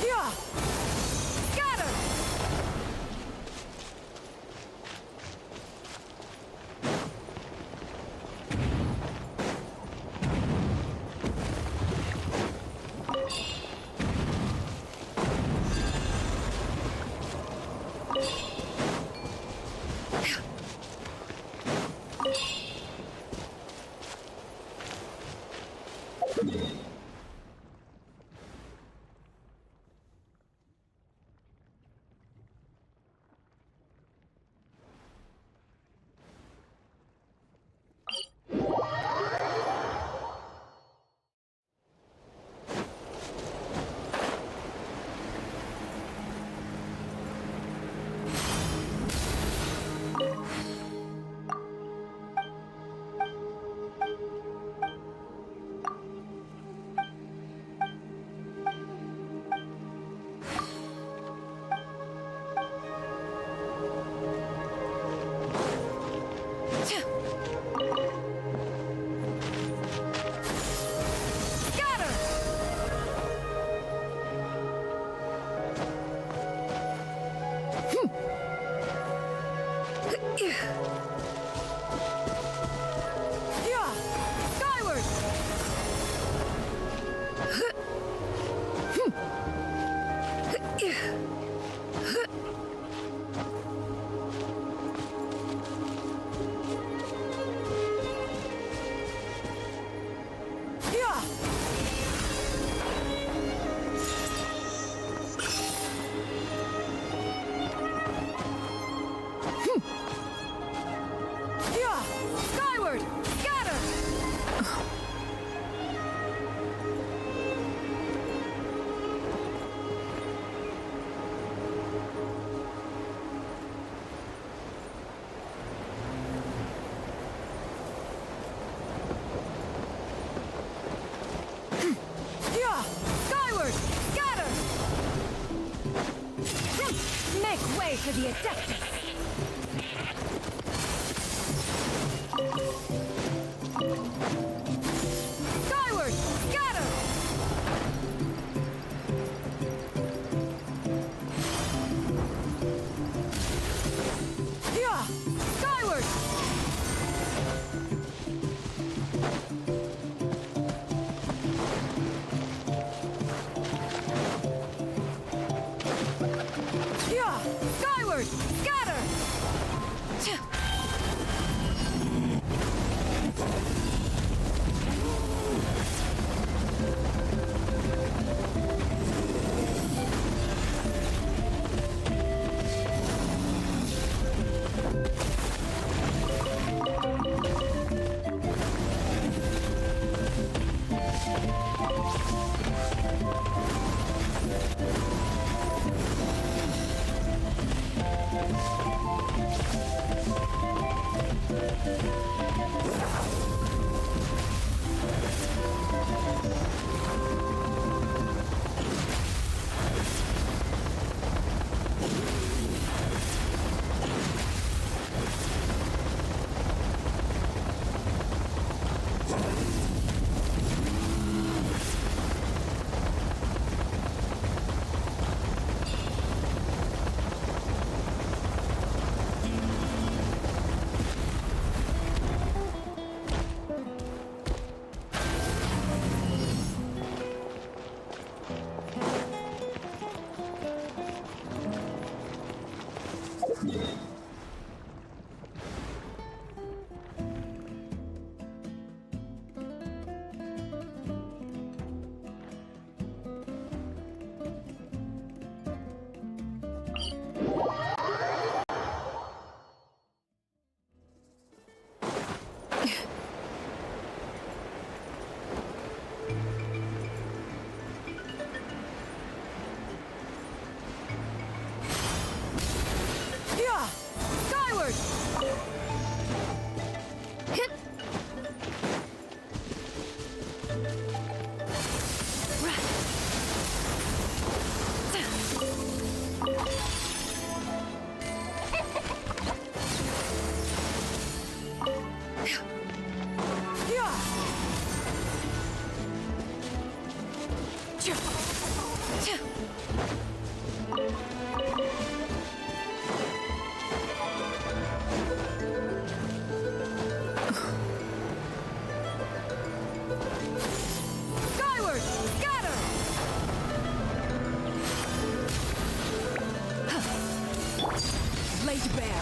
[SPEAKER 4] Yeah! Scatter! Yeah! Skyward! Yeah! Yeah! Skyward! Scatter! Yeah! Skyward! Scatter! Make way for the Adeptus! Skyward! Scatter! Yeah! Skyward! Yeah! Skyward! Scatter! Yeah! Skyward! Skyward! Scatter! Lay to bear!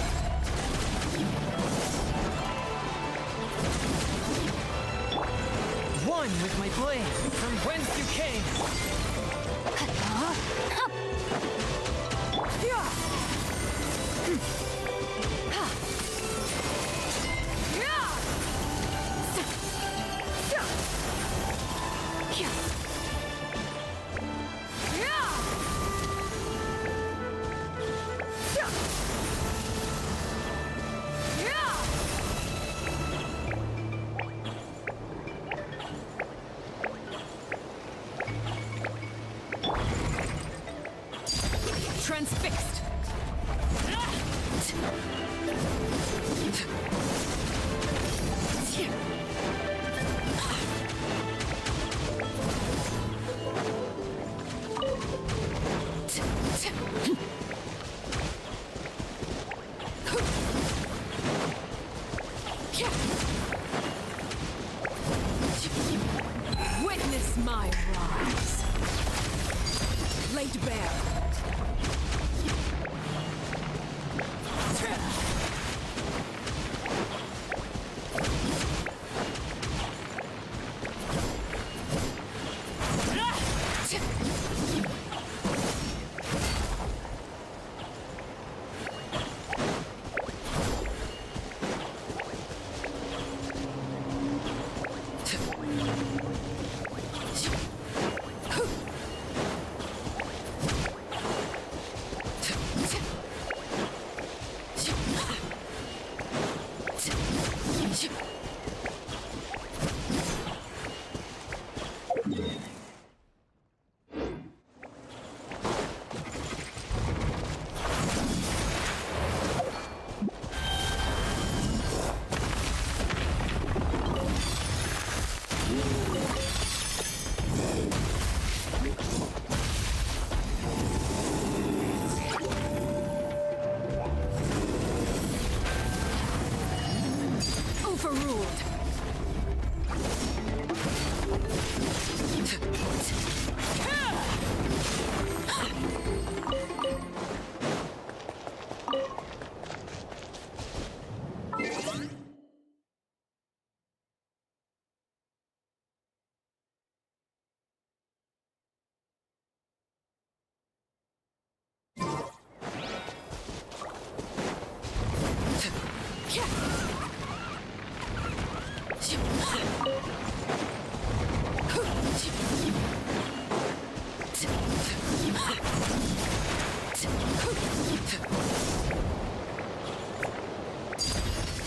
[SPEAKER 8] One with my blade, from whence you came.
[SPEAKER 14] Transfixed!
[SPEAKER 4] Laid bare.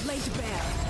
[SPEAKER 4] Laid bare.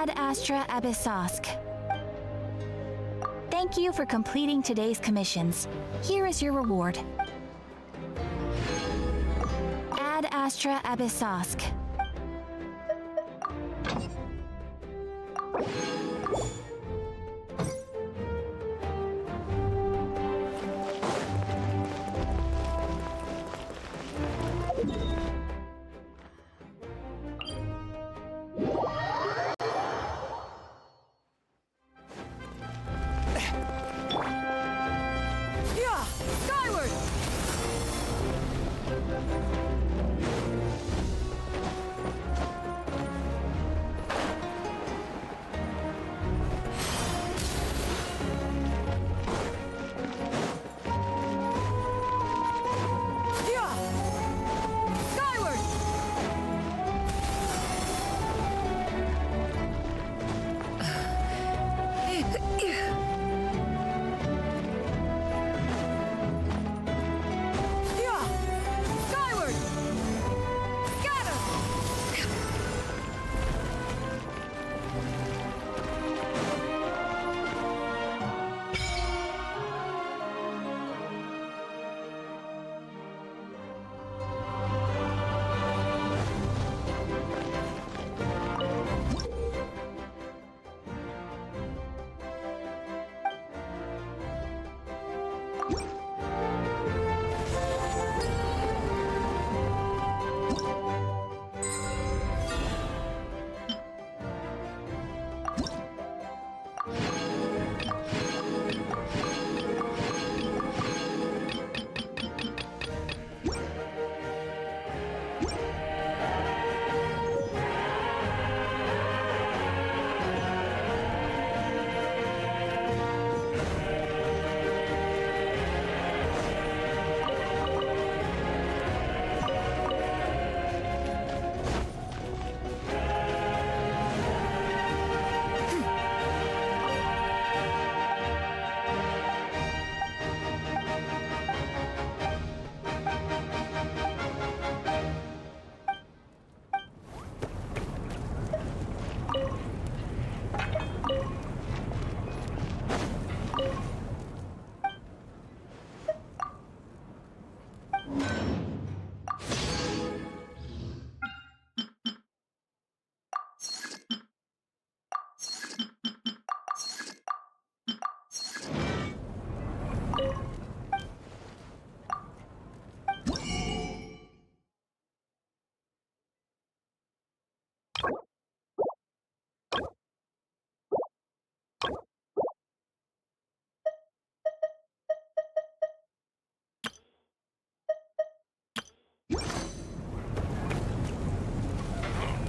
[SPEAKER 12] Ad Astra Abyssosk. Thank you for completing today's commissions. Here is your reward. Ad Astra Abyssosk.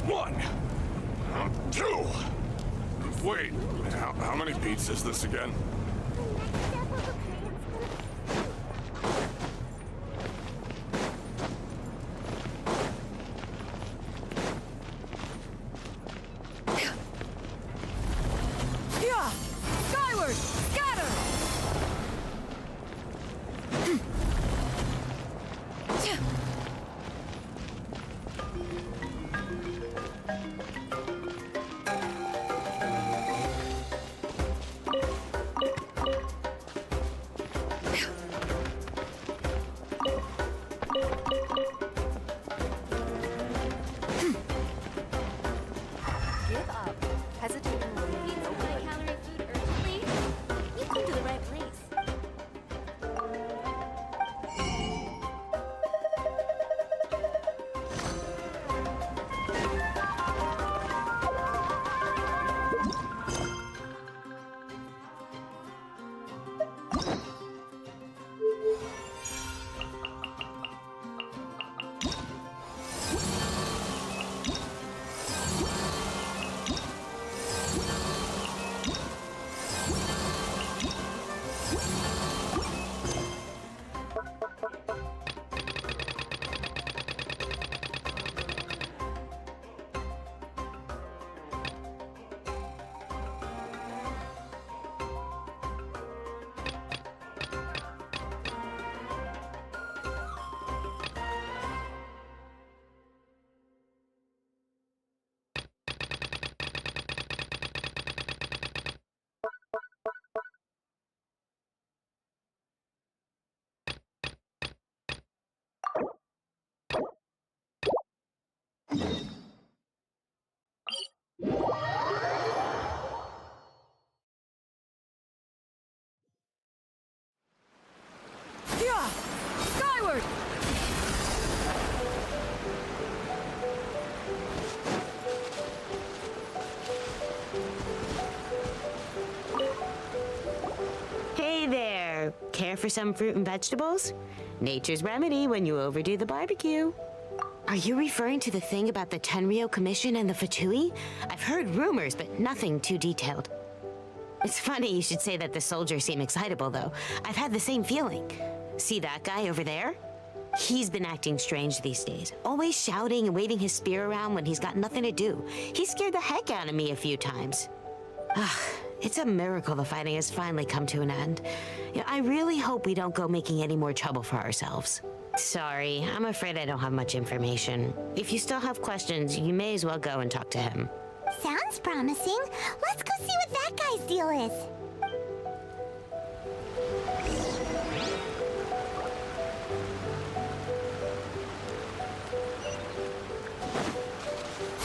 [SPEAKER 15] 1, 2. Wait, how many beats is this again?
[SPEAKER 4] Yeah! Skyward! Scatter!
[SPEAKER 12] Give up. Hesitating will leave you no good.
[SPEAKER 14] High-calorie food urgently? You came to the right place.
[SPEAKER 4] Yeah! Skyward!
[SPEAKER 16] Hey there! Care for some fruit and vegetables? Nature's remedy when you overdo the barbecue. Are you referring to the thing about the Tenryo Commission and the Fatui? I've heard rumors, but nothing too detailed. It's funny you should say that the soldiers seem excitable, though. I've had the same feeling. See that guy over there? He's been acting strange these days, always shouting and waving his spear around when he's got nothing to do. He scared the heck out of me a few times. It's a miracle the fighting has finally come to an end. Yeah, I really hope we don't go making any more trouble for ourselves. Sorry, I'm afraid I don't have much information. If you still have questions, you may as well go and talk to him.
[SPEAKER 2] Sounds promising. Let's go see what that guy's deal is.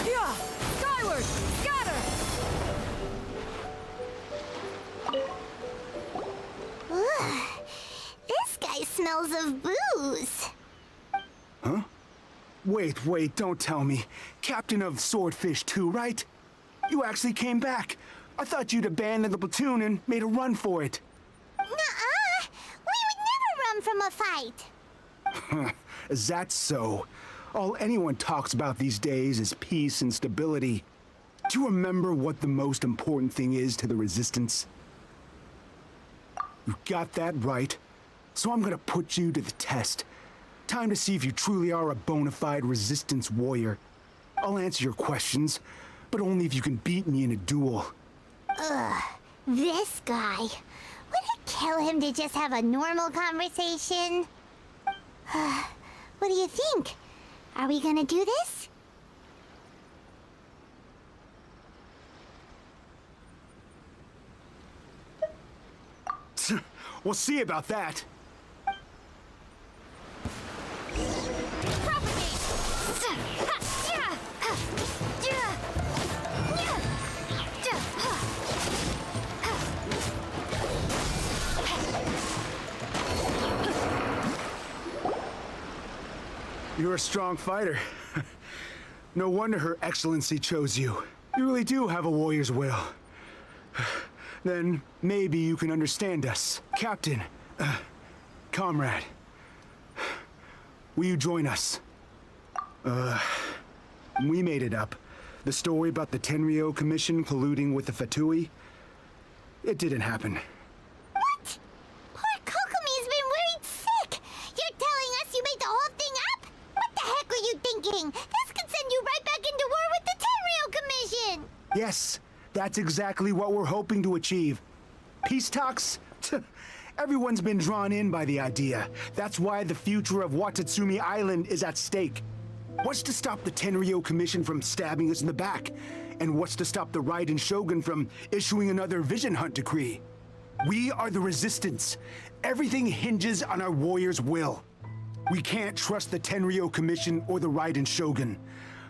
[SPEAKER 4] Yeah! Skyward! Scatter!
[SPEAKER 2] Ugh. This guy smells of booze.
[SPEAKER 17] Huh? Wait, don't tell me. Captain of Swordfish 2, right? You actually came back. I thought you'd abandoned the platoon and made a run for it.
[SPEAKER 2] Nuh-uh. We would never run from a fight.
[SPEAKER 17] Is that so? All anyone talks about these days is peace and stability. Do you remember what the most important thing is to the Resistance? You got that right. So I'm gonna put you to the test. Time to see if you truly are a bona fide Resistance warrior. I'll answer your questions, but only if you can beat me in a duel.
[SPEAKER 2] Ugh. This guy. Would it kill him to just have a normal conversation? What do you think? Are we gonna do this?
[SPEAKER 17] We'll see about that. You're a strong fighter. No wonder Her Excellency chose you. You really do have a warrior's will. Then maybe you can understand us. Captain, comrade, will you join us? We made it up. The story about the Tenryo Commission colluding with the Fatui? It didn't happen.
[SPEAKER 2] What? Poor Kokomi's been worried sick. You're telling us you made the whole thing up? What the heck are you thinking? This could send you right back into war with the Tenryo Commission.
[SPEAKER 17] Yes, that's exactly what we're hoping to achieve. Peace talks? Everyone's been drawn in by the idea. That's why the future of Watatsumi Island is at stake. What's to stop the Tenryo Commission from stabbing us in the back? And what's to stop the Raiden Shogun from issuing another Vision Hunt decree? We are the Resistance. Everything hinges on our warriors' will. We can't trust the Tenryo Commission or the Raiden Shogun,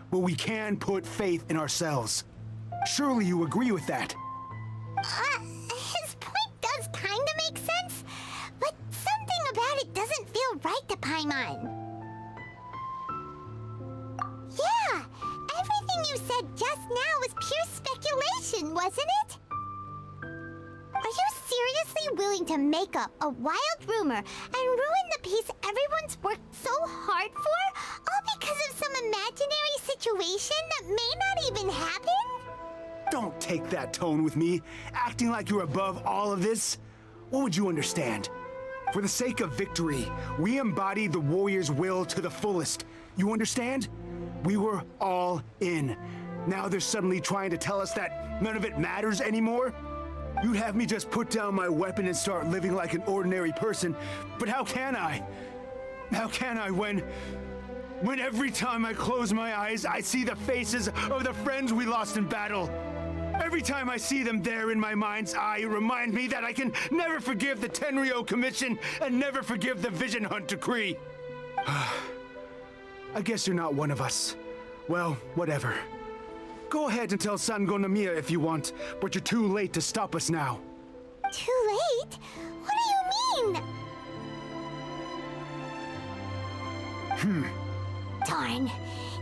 [SPEAKER 17] but we can put faith in ourselves. Surely you agree with that?
[SPEAKER 2] His point does kinda make sense, but something about it doesn't feel right to Paimon. Yeah, everything you said just now was pure speculation, wasn't it? Are you seriously willing to make up a wild rumor and ruin the peace everyone's worked so hard for, all because of some imaginary situation that may not even happen?
[SPEAKER 17] Don't take that tone with me, acting like you're above all of this. What would you understand? For the sake of victory, we embodied the warrior's will to the fullest. You understand? We were all in. Now they're suddenly trying to tell us that none of it matters anymore? You'd have me just put down my weapon and start living like an ordinary person, but how can I? How can I when every time I close my eyes, I see the faces of the friends we lost in battle? Every time I see them there in my mind's eye, it reminds me that I can never forgive the Tenryo Commission and never forgive the Vision Hunt decree. I guess you're not one of us. Well, whatever. Go ahead and tell Sango Nomiya if you want, but you're too late to stop us now.
[SPEAKER 2] Too late? What do you mean? Darn.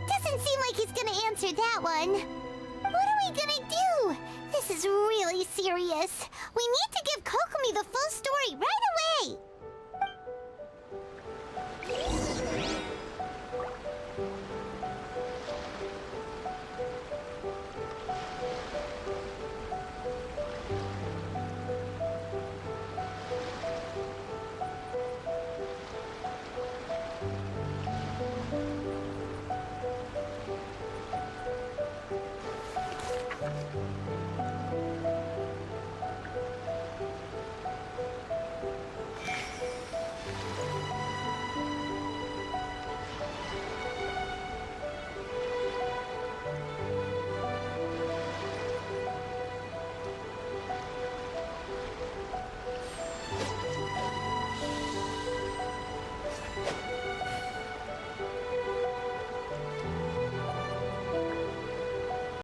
[SPEAKER 2] Doesn't seem like he's gonna answer that one. What are we gonna do? This is really serious. We need to give Kokomi the full story right